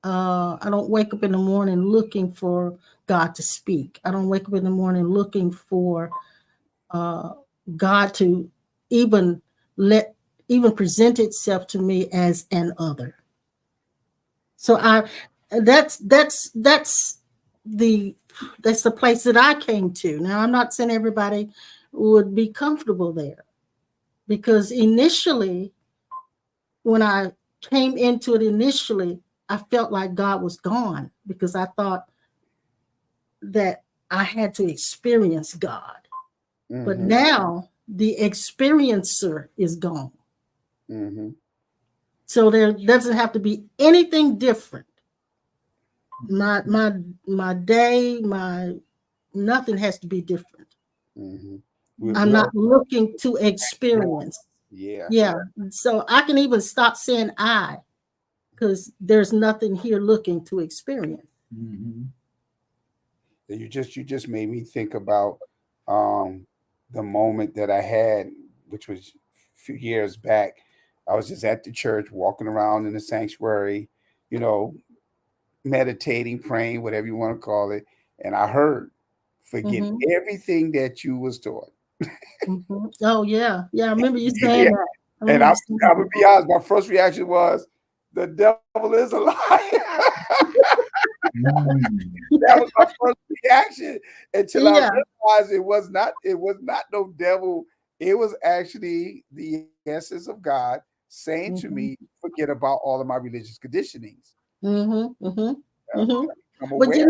I don't wake up in the morning looking for God to speak. I don't wake up in the morning looking for God to even present itself to me as an other. So that's the place that I came to. Now, I'm not saying everybody would be comfortable there, because initially, when I came into it, I felt like God was gone, because I thought that I had to experience God. But now the experiencer is gone. So there doesn't have to be anything different. My day, nothing has to be different. I'm not looking to experience. Yeah. So I can even stop saying I, because there's nothing here looking to experience. You just made me think about the moment that I had, which was a few years back. I was just at the church, walking around in the sanctuary, meditating, praying, whatever you want to call it, and I heard, "Forget everything that you was taught." Oh yeah, I remember you saying Yeah. that. And I'm gonna be honest, my first reaction was, "The devil is a liar." That was my first reaction, until I realized it was not no devil. It was actually the essence of God saying to me, "Forget about all of my religious conditionings." But aware.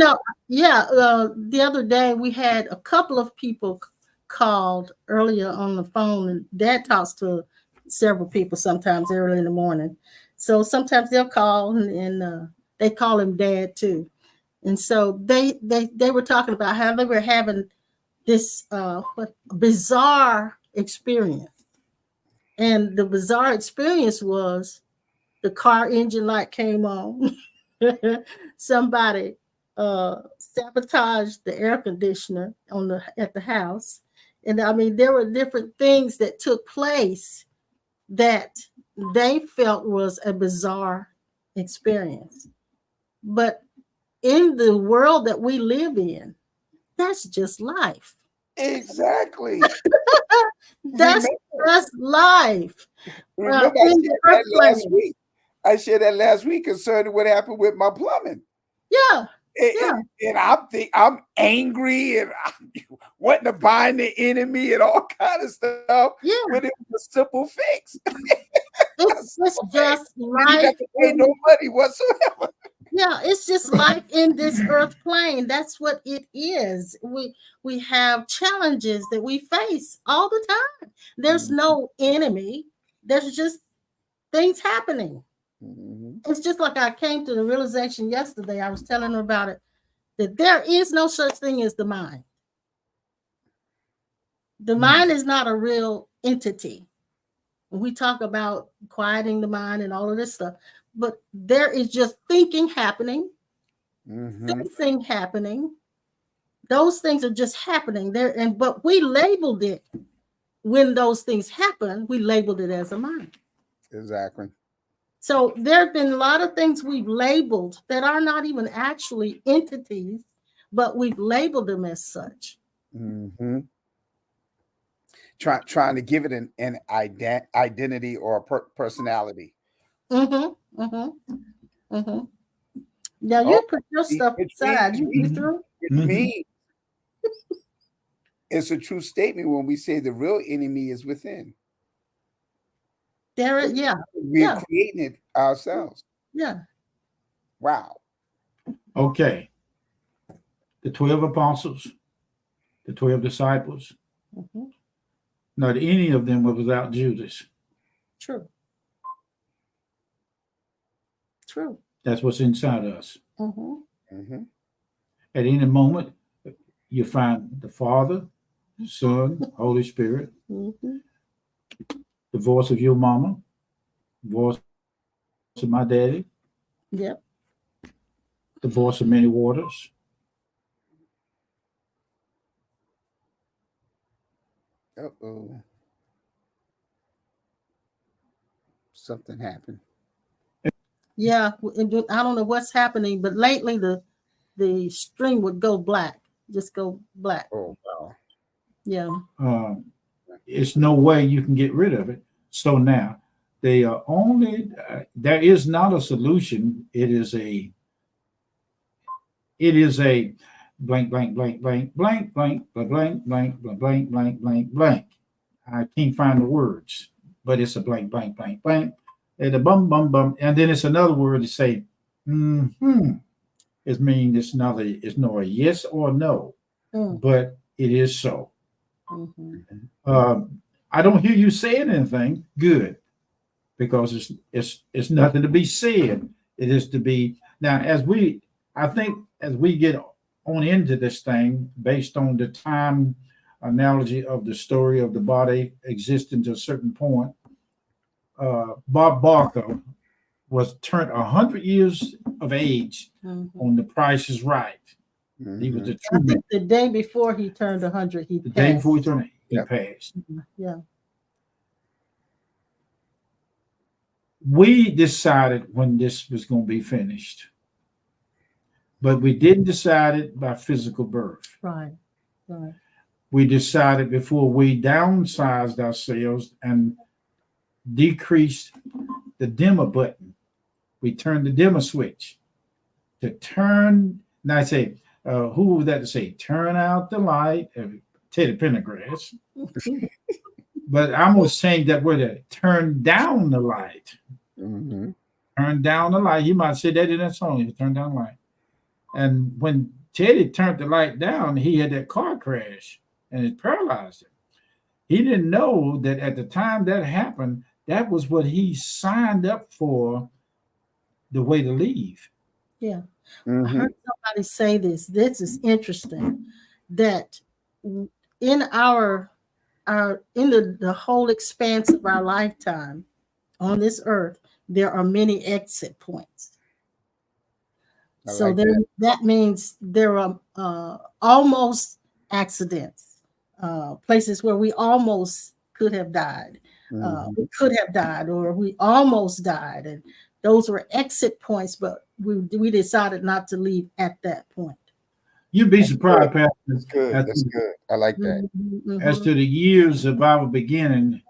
the other day we had a couple of people called earlier on the phone, and Dad talks to several people sometimes early in the morning. So sometimes they'll call, and they call him Dad too. And so they were talking about how they were having this bizarre experience. And the bizarre experience was the car engine light came on. Somebody sabotaged the air conditioner at the house. And I mean, there were different things that took place that they felt was a bizarre experience. But in the world that we live in, that's just life. Exactly. That's just life. Remember, I shared that last week concerning what happened with my plumbing. Yeah. And I'm angry, and I'm wanting to bind the enemy and all kind of stuff. Yeah. When it was a simple fix. It's just life. You have to pay no money whatsoever. Yeah, it's just life in this earth plane. That's what it is. We have challenges that we face all the time. There's no enemy. There's just things happening. It's just like I came to the realization yesterday. I was telling her about it, that there is no such thing as the mind. The mind is not a real entity. We talk about quieting the mind and all of this stuff, but there is just thinking happening, feeling happening. Those things are just happening there, but we labeled it when those things happen. We labeled it as a mind. Exactly. So there have been a lot of things we've labeled that are not even actually entities, but we've labeled them as such. Trying to give it an identity or a personality. Now you put your stuff aside. You through? It means it's a true statement when we say the real enemy is within. We're creating it ourselves. Yeah. Wow. Okay. The 12 apostles, the 12 disciples, not any of them were without Judas. True. true. That's what's inside us. Mm-hmm. Mm-hmm. At any moment, you find the Father, Son, Holy Spirit, Mm-hmm. the voice of your mama, voice of my daddy, Yep. the voice of many waters. Uh-oh. Something happened. Yeah, I don't know what's happening, but lately the stream would go black, just go black. Oh, wow. Yeah. It's no way you can get rid of it. So now, they are only. There is not a solution. It is a blank, blank, blank, blank, blank, blank, blank, blank, blank, blank, blank, blank, blank, blank. I can't find the words, but it's a blank, blank, blank, blank. And a bum, bum, bum, and then it's another word to say, It means it's not a yes or no, but it is so. I don't hear you saying anything. Good, because it's nothing to be said. It is to be now. I think as we get on into this thing, based on the time analogy of the story of the body existing to a certain point, Bob Barker was turned 100 years of age on The Price is Right. Mm-hmm. He was a I true man. think the day before he turned 100, he The passed. day before he turned, he Yep. passed. Yeah. We decided when this was going to be finished, but we didn't decide it by physical birth. Right. Right. We decided before we downsized ourselves and decreased the dimmer button. We turned the dimmer switch to turn. Now I say, who was that to say? Turn out the light. Teddy Pendergrass. But I'm going to change that word. Turn down the light. Mm-hmm. Turn down the light. You might say that in that song. Turn down the light. And when Teddy turned the light down, he had that car crash and it paralyzed him. He didn't know that at the time that happened, that was what he signed up for, the way to leave. Yeah. Mm-hmm. I heard somebody say this. This is interesting. That in our in the whole expanse of our lifetime on this earth, there are many exit points. So that means there are almost accidents, places where we almost could have died. We could have died, or we almost died, and those were exit points. But we decided not to leave at that point. You'd be surprised, Pastor. That's good. That's good. I like that. As to the years of our beginning,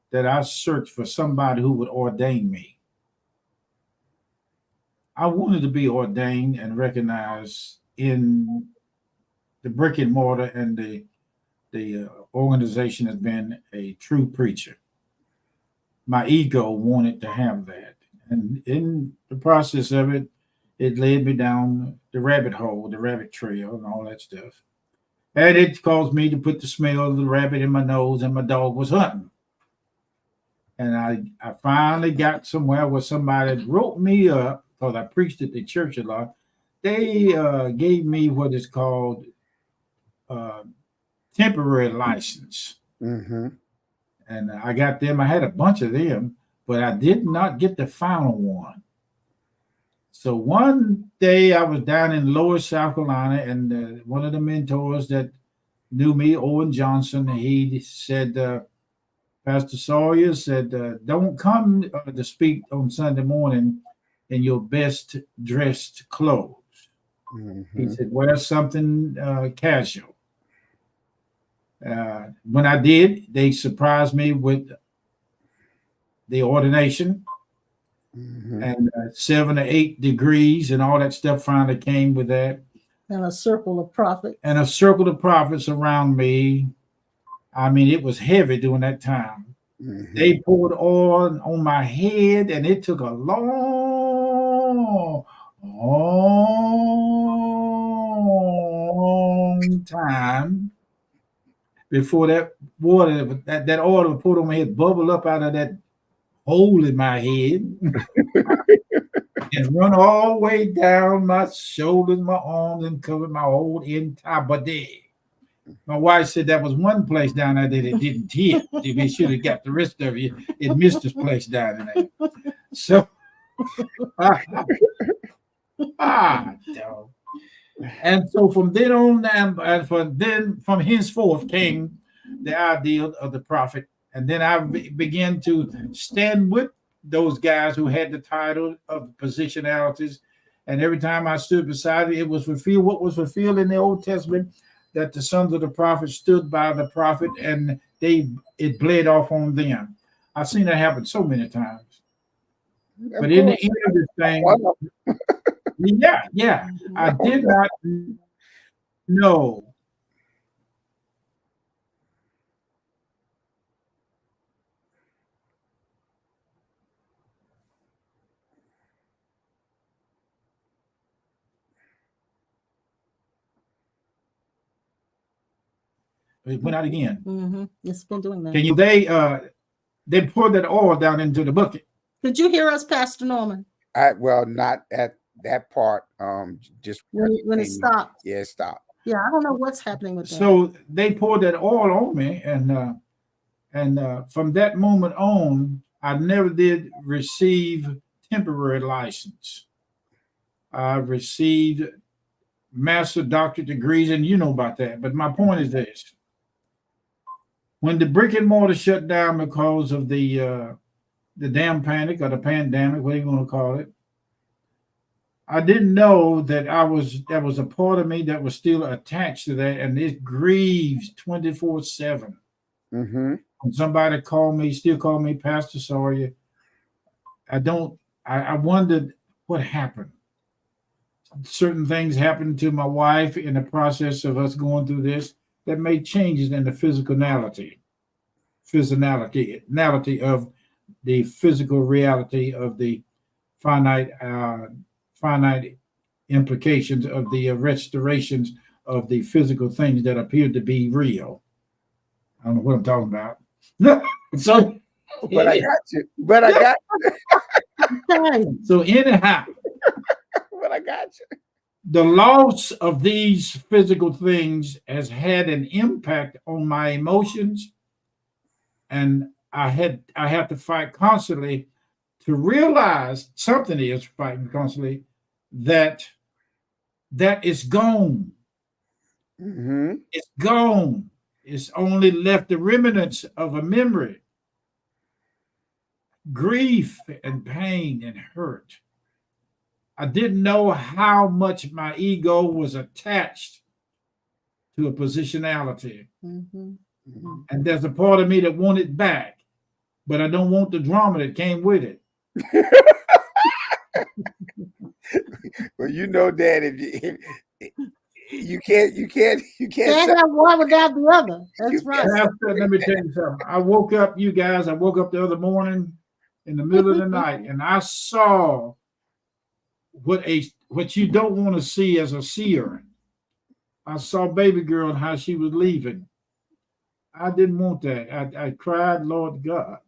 that I searched for somebody who would ordain me. I wanted to be ordained and recognized in the brick and mortar and the organization as being a true preacher. My ego wanted to have that. And in the process of it, it led me down the rabbit hole, the rabbit trail, and all that stuff. And it caused me to put the smell of the rabbit in my nose, and my dog was hunting. And I finally got somewhere where somebody wrote me up, because I preached at the church a lot. They gave me what is called temporary license. Mm-hmm. And I got them. I had a bunch of them, but I did not get the final one. So one day I was down in Lower South Carolina, and one of the mentors that knew me, Owen Johnson, he said, Pastor Sawyer said, don't come to speak on Sunday morning in your best dressed clothes. Mm-hmm. He said, wear something casual. When I did, they surprised me with the ordination. Mm-hmm. And 7 or 8 degrees and all that stuff finally came with that. And a circle of prophets. And a circle of prophets around me. I mean, it was heavy during that time. Mm-hmm. They poured oil on my head, and it took a long time before that water, that oil poured on my head, bubbled up out of that hole in my head. and run all the way down my shoulders, my arms, and covered my whole entire body. My wife said that was one place down there that it didn't hit. If it should have got the rest of it, it missed this place down there. So, dog. And so from then on, and from henceforth came the ideal of the prophet. And then I began to stand with those guys who had the title of positionalities. And every time I stood beside it, it was fulfilled what was fulfilled in the Old Testament, that the sons of the prophet stood by the prophet and it bled off on them. I've seen that happen so many times. But in the end of this thing, yeah, I did not know. It went out again. Mm-hmm. It's been doing that. Can you? They poured that oil down into the bucket. Did you hear us, Pastor Norman? Well, not at that part. Just when it stopped. Yeah, it stopped. Yeah, I don't know what's happening with that. So they poured that oil on me, and from that moment on, I never did receive temporary license. I received master doctorate degrees, and you know about that. But my point is this: when the brick and mortar shut down because of the damn panic or the pandemic, what are you going to call it? I didn't know that there was a part of me that was still attached to that, and it grieves 24/7. Mm-hmm. When somebody still call me Pastor Sawyer, I wondered what happened. Certain things happened to my wife in the process of us going through this that made changes in the physicality of the physical reality of the finite implications of the restorations of the physical things that appear to be real. I don't know what I'm talking about. So, but I got you. So anyhow, but I got you. The loss of these physical things has had an impact on my emotions, and I have to fight constantly to realize something is fighting constantly that is gone. Mm-hmm. It's gone. It's only left the remnants of a memory, grief and pain and hurt. I didn't know how much my ego was attached to a positionality. Mm-hmm. Mm-hmm. And there's a part of me that want it back, but I don't want the drama that came with it. Well, you know that if you can't have one without the other. That's right. Let me tell you something. I woke up the other morning in the middle of the night, and I saw what you don't want to see as a seer. I saw baby girl and how she was leaving. I didn't want that. I cried, Lord God.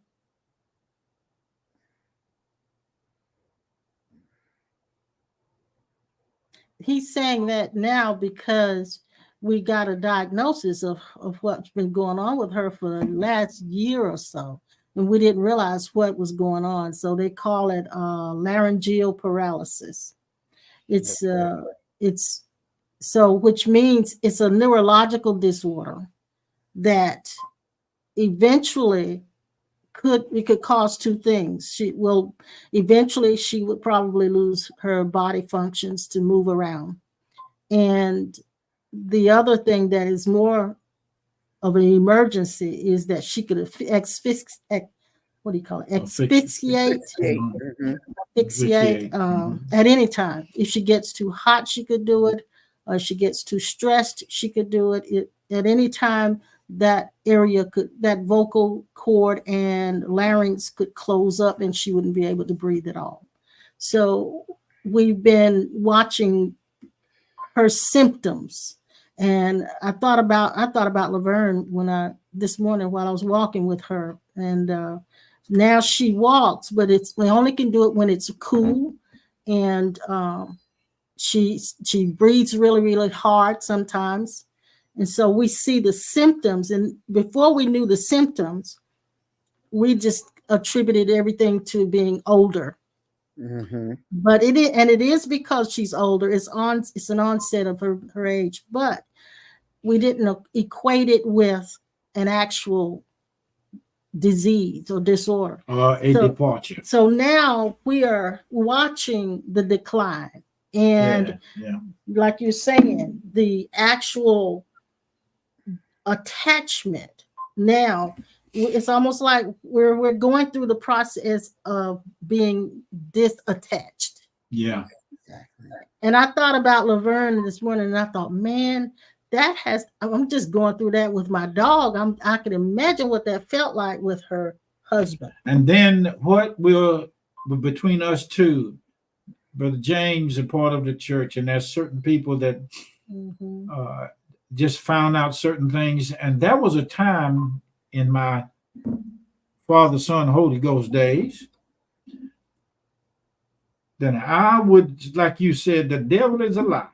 He's saying that now because we got a diagnosis of what's been going on with her for the last year or so, and we didn't realize what was going on. So they call it laryngeal paralysis. It's which means it's a neurological disorder that eventually could cause two things. Eventually she would probably lose her body functions to move around. And the other thing that is more of an emergency is that she could asphyxiate at any time. If she gets too hot, she could do it. Or if she gets too stressed, she could do it. At any time, that vocal cord and larynx could close up and she wouldn't be able to breathe at all. So we've been watching her symptoms. And I thought about Laverne this morning while I was walking with her. And now she walks, but we only can do it when it's cool and she breathes really, really hard sometimes. And so we see the symptoms, and before we knew the symptoms, we just attributed everything to being older. Mm-hmm. But it is because she's older. It's an onset of her age, but we didn't equate it with an actual disease or disorder. A departure. So now we are watching the decline. And like you're saying, the actual attachment now, it's almost like we're going through the process of being disattached. Yeah. And I thought about Laverne this morning, and I thought, man, I'm just going through that with my dog. I can imagine what that felt like with her husband. And then what will between us two, Brother James, a part of the church, and there's certain people that just found out certain things. And that was a time in my Father, Son, Holy Ghost days. Then I would, like you said, the devil is a lie.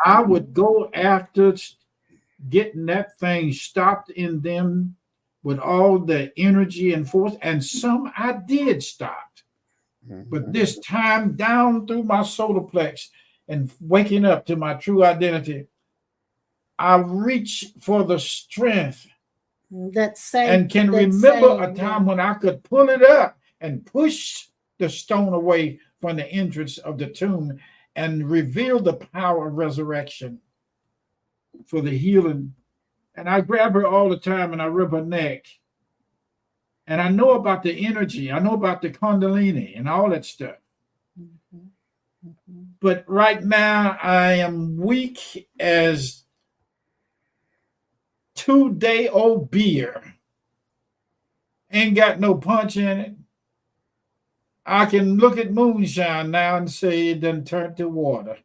I would go after getting that thing stopped in them with all the energy and force. And some I did stop. But this time down through my solar plex and waking up to my true identity, I reach for the strength and can remember a time when I could pull it up and push the stone away from the entrance of the tomb and reveal the power of resurrection for the healing. And I grab her all the time and I rub her neck. And I know about the energy. I know about the Kundalini and all that stuff. But right now, I am weak as 2-day-old beer. Ain't got no punch in it. I can look at moonshine now and say it done turned to water.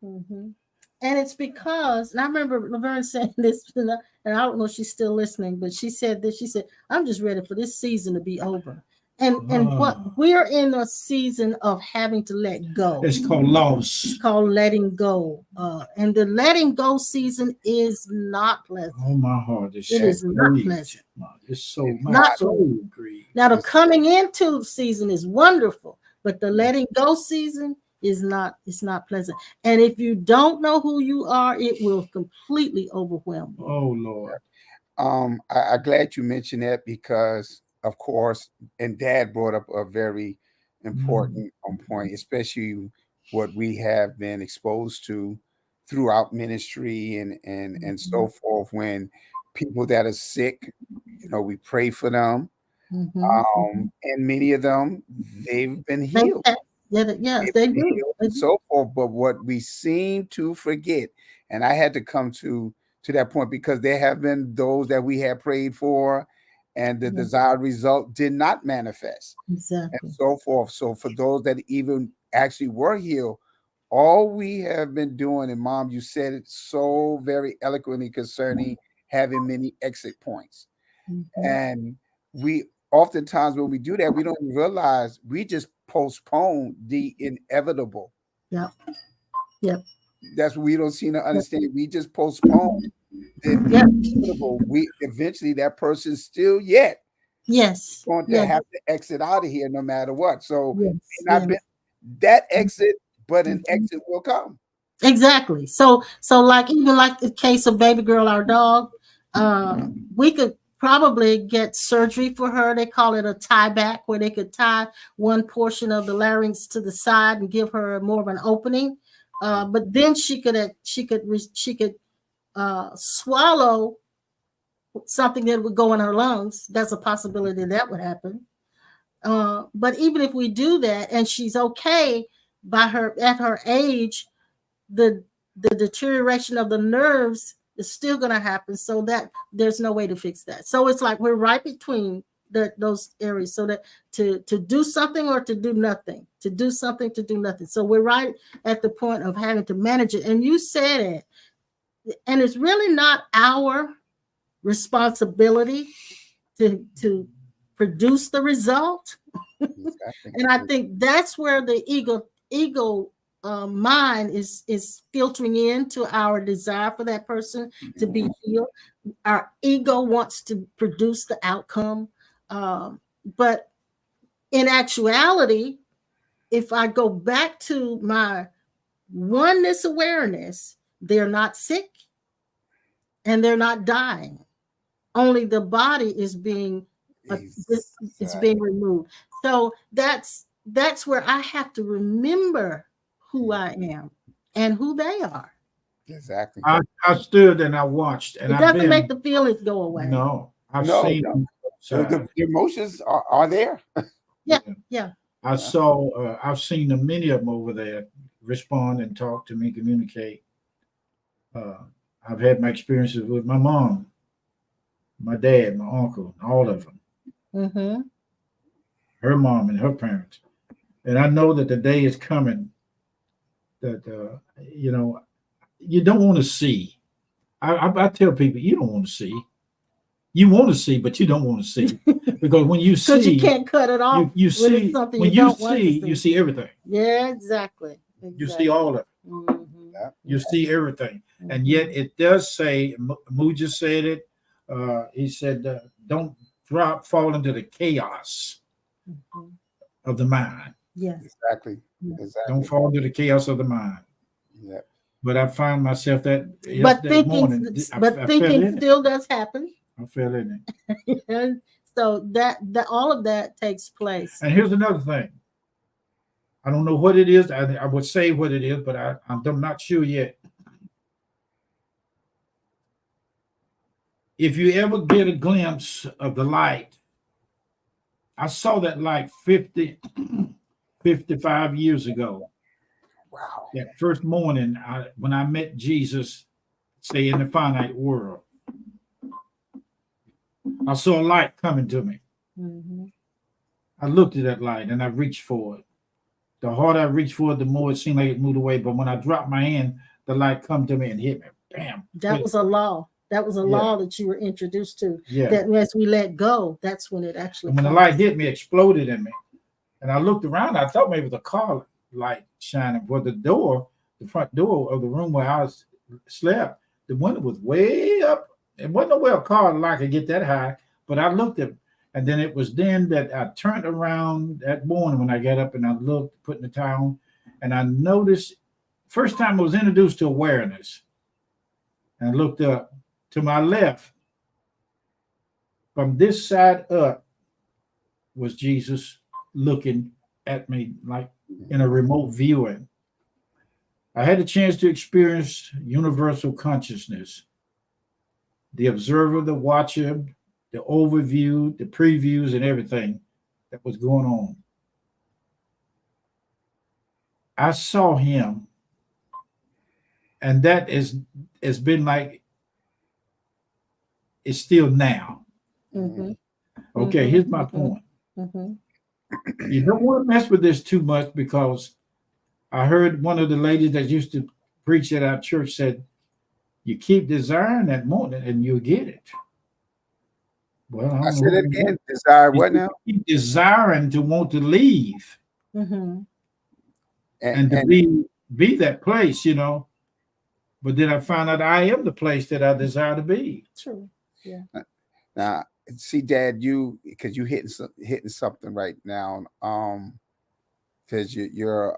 And it's because, and I remember Laverne saying this, and I don't know if she's still listening, but she said this. She said, "I'm just ready for this season to be over." And what we're in a season of having to let go. It's called loss. It's called letting go. And the letting go season is not pleasant. Oh, my heart is it is not pleasant. It's so much so grieved. Now the coming into season is wonderful, but the letting go season is not. It's not pleasant. And if you don't know who you are, it will completely overwhelm you. Oh Lord. I'm glad you mentioned that because, of course, and Dad brought up a very important point, especially what we have been exposed to throughout ministry and so forth. When people that are sick, we pray for them, and many of them they've been healed. They do. And so forth. But what we seem to forget, and I had to come to that point because there have been those that we had prayed for and the desired result did not manifest. Exactly. And so forth. So for those that even actually were healed, all we have been doing, and Mom, you said it so very eloquently concerning having many exit points. And we oftentimes when we do that, we don't realize we just postpone the inevitable. Yep. That's what we don't seem to understand. We just postpone the inevitable. We eventually that person's still going to have to exit out of here no matter what. So not been that exit, but an exit will come. Exactly. So like even like the case of baby girl, our dog, we could probably get surgery for her. They call it a tie back, where they could tie one portion of the larynx to the side and give her more of an opening. But then she could swallow something that would go in her lungs. That's a possibility that would happen. But even if we do that and she's okay at her age, the deterioration of the nerves is still going to happen, so that there's no way to fix that. So it's like we're right between those areas, so that to do something or to do nothing, to do something, to do nothing. So we're right at the point of having to manage it. And you said it, and it's really not our responsibility to produce the result. Exactly. And I think that's where the ego mind is filtering into our desire for that person to be healed. Our ego wants to produce the outcome, but in actuality, if I go back to my oneness awareness, they're not sick and they're not dying. Only the body is being it's being removed. So that's where I have to remember who I am and who they are. Exactly. I stood and I watched, and It doesn't make the feelings go away. No, I've No, seen no. The emotions are there. Yeah. I've seen many of them over there respond and talk to me, communicate. I've had my experiences with my mom, my dad, my uncle, all of them. Mm-hmm. Her mom and her parents. And I know that the day is coming that, you don't want to see. I tell people, you don't want to see. You want to see, but you don't want to see. Because when you see, because you can't cut it off. You see, when you see, you see everything. Yeah, exactly. You see all of it. Mm-hmm. You see everything. Mm-hmm. And yet it does say, Moo just said it, he said, don't fall into the chaos of the mind. Yes. Exactly. Don't fall into the chaos of the mind. Yeah. But I find myself that thinking still does happen. I fell in it. And so that all of that takes place. And here's another thing. I don't know what it is. I would say what it is, but I'm not sure yet. If you ever get a glimpse of the light, I saw that light 55 years ago. Wow. That first morning when I met Jesus, say in the finite world, I saw a light coming to me. Mm-hmm. I looked at that light and I reached for it. The harder I reached for it, the more it seemed like it moved away. But when I dropped my hand, the light come to me and hit me. Bam. That was a law. That was a law that you were introduced to. Yeah. That as we let go, that's when it actually. And when the light hit me, it exploded in me. And I looked around. I thought maybe the car light shining, but the front door of the room where I slept, the window was way up. It wasn't no way a car light could get that high. But I looked at, and then it was then that I turned around that morning when I got up and I looked, putting the tie on, and I noticed. First time I was introduced to awareness, and I looked up. To my left, from this side up, was Jesus looking at me like in a remote viewing. I had a chance to experience universal consciousness, the observer, the watcher, the overview, the previews, and everything that was going on. I saw him, and that has been like, it's still now. Mm-hmm. Okay, mm-hmm. Here's my point. Mm-hmm. You don't want to mess with this too much, because I heard one of the ladies that used to preach at our church said, you keep desiring that morning and you'll get it. Well, I said it again. Desire what now? Keep desiring to want to leave. Mm-hmm. And to be that place, But then I found out I am the place that I desire to be. True. Yeah. Now, see, Dad, because you hitting something right now, because you're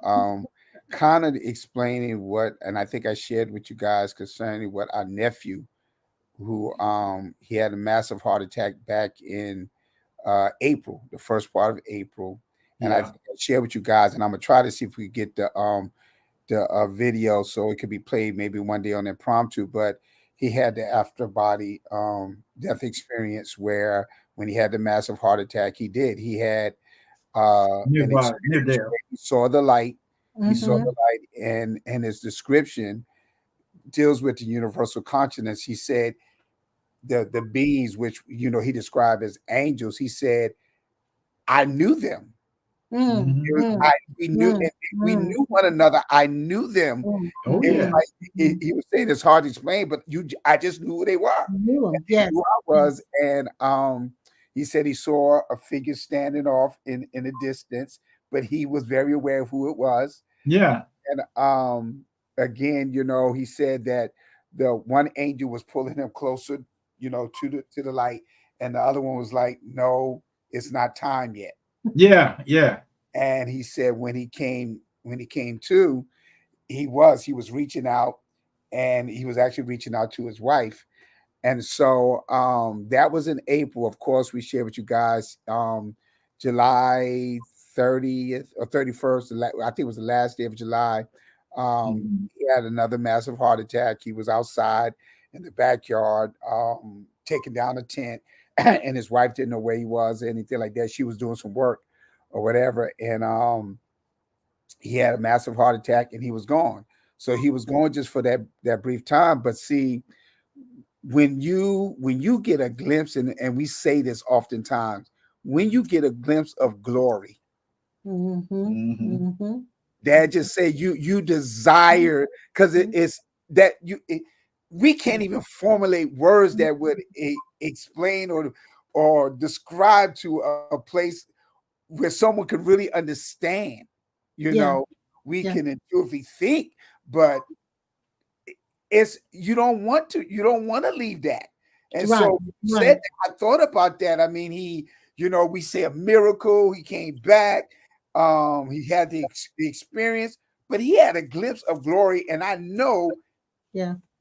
kind of explaining what, and I think I shared with you guys concerning what our nephew, who he had a massive heart attack back in April, the first part of April, and I shared with you guys, and I'm gonna try to see if we get the video so it could be played maybe one day on Impromptu. But he had the after body death experience where when he had the massive heart attack, he had he saw the light. Mm-hmm. He saw the light, and his description deals with the universal consciousness. He said the beings, which he described as angels, he said, I knew them. Mm-hmm. We knew one another. I knew them. Oh, yeah. He was saying it's hard to explain, but I just knew who they were. Yes. Who I was, and He said he saw a figure standing off in the distance, but he was very aware of who it was. Yeah. And again, he said that the one angel was pulling him closer, to the light, and the other one was like, "No, it's not time yet." Yeah. Yeah. And he said when he came to, he was reaching out, and he was actually reaching out to his wife. And so that was in April. Of course, we shared with you guys July 30th or 31st. I think it was the last day of July. He had another massive heart attack. He was outside in the backyard, taking down a tent, and his wife didn't know where he was or anything like that. She was doing some work or whatever. And he had a massive heart attack, and he was gone. So he was gone just for that brief time. But see, when you get a glimpse, and we say this oftentimes, when you get a glimpse of glory, that just say you desire, because it's that we can't even formulate words that would explain or describe to a place where someone could really understand. We can intuitively think, but you don't want to leave that. And so said that, I thought about that. I mean, we say a miracle, he came back, he had the experience, but he had a glimpse of glory. And I know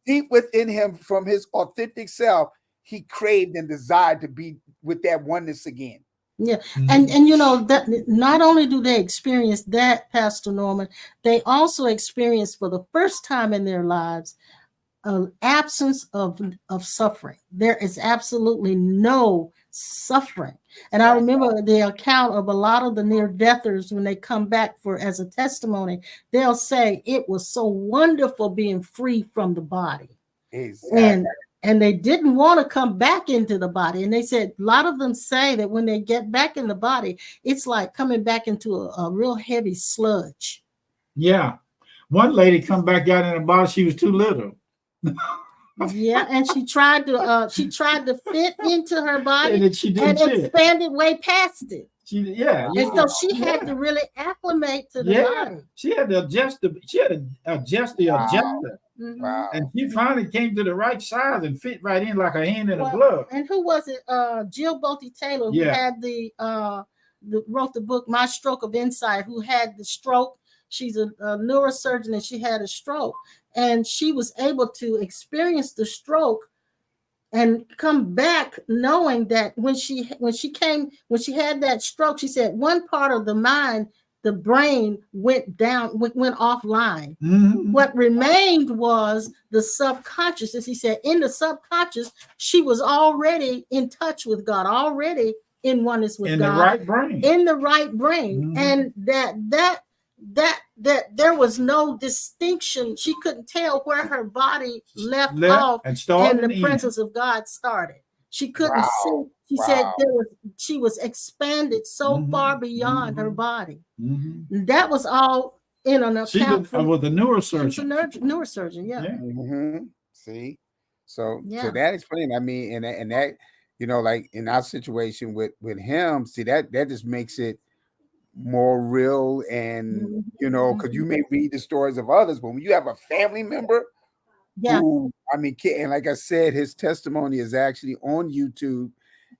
deep within him, from his authentic self, he craved and desired to be with that oneness again. Yeah. And that not only do they experience that, Pastor Norman, they also experience for the first time in their lives an absence of suffering. There is absolutely no suffering. And I remember the account of a lot of the near-deathers when they come back as a testimony, they'll say it was so wonderful being free from the body. Exactly. And they didn't want to come back into the body. And they said, a lot of them say that when they get back in the body, it's like coming back into a real heavy sludge. Yeah. One lady come back out in the body, she was too little. Yeah, and she tried to fit into her body, and she didn't expanded way past it. And so she had to really acclimate to the body. She had to adjust the adjuster. Wow. And she finally came to the right size and fit right in like a hand in a glove. And who was it? Jill Bolte Taylor, who had wrote the book My Stroke of Insight, who had the stroke. She's a neurosurgeon, and she had a stroke. And she was able to experience the stroke and come back knowing that when she had that stroke, she said one part of the mind, the brain, went offline. What remained was the subconscious. As he said, in the subconscious, she was already in touch with God, already in oneness with God. In the right brain. And that there was no distinction. She couldn't tell where her body left off and the presence of God started. She couldn't see. She said she was expanded so far beyond her body. That was all in an account with a neurosurgeon. She was a neurosurgeon, See, so that explained. I mean, and that like in our situation with him, see that just makes it more real. And because you may read the stories of others, but when you have a family member who, I mean, and like I said, his testimony is actually on YouTube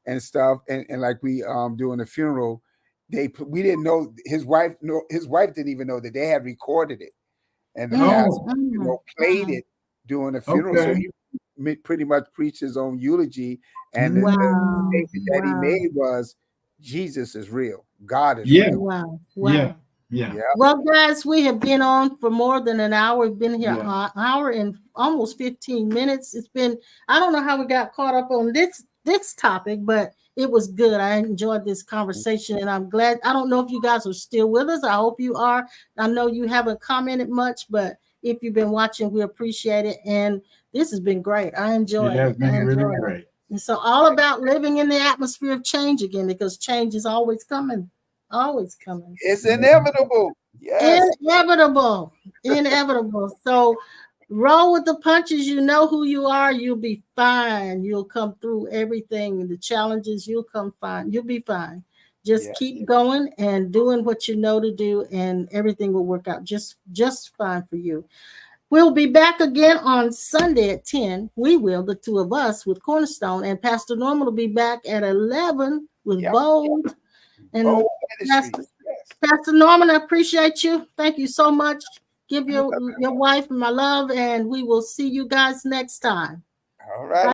and stuff, and like we doing the funeral, we didn't know, his wife didn't even know that they had recorded it, and the pastor played it during the funeral. So he pretty much preached his own eulogy, and the statement that he made was, Jesus is real. God is real. Wow. Yeah. Well, guys, we have been on for more than an hour. We've been here an hour and almost 15 minutes. It's been, I don't know how we got caught up on this topic, but it was good. I enjoyed this conversation, and I'm glad. I don't know if you guys are still with us. I hope you are. I know you haven't commented much, but if you've been watching, we appreciate it. And this has been great. I enjoyed it. It has been really great. And so all about living in the atmosphere of change again, because change is always coming. Always coming. It's inevitable. Yes. Inevitable. So Roll with the punches. You know who you are. You'll be fine. You'll come through everything. The challenges, you'll come fine. You'll be fine. Just keep going and doing what you know to do, and everything will work out just fine for you. We'll be back again on Sunday at 10. We will, the two of us, with Cornerstone, and Pastor Norman will be back at 11 with Bold. And Pastor Norman, I appreciate you. Thank you so much. Give your wife my love, and we will see you guys next time. All right.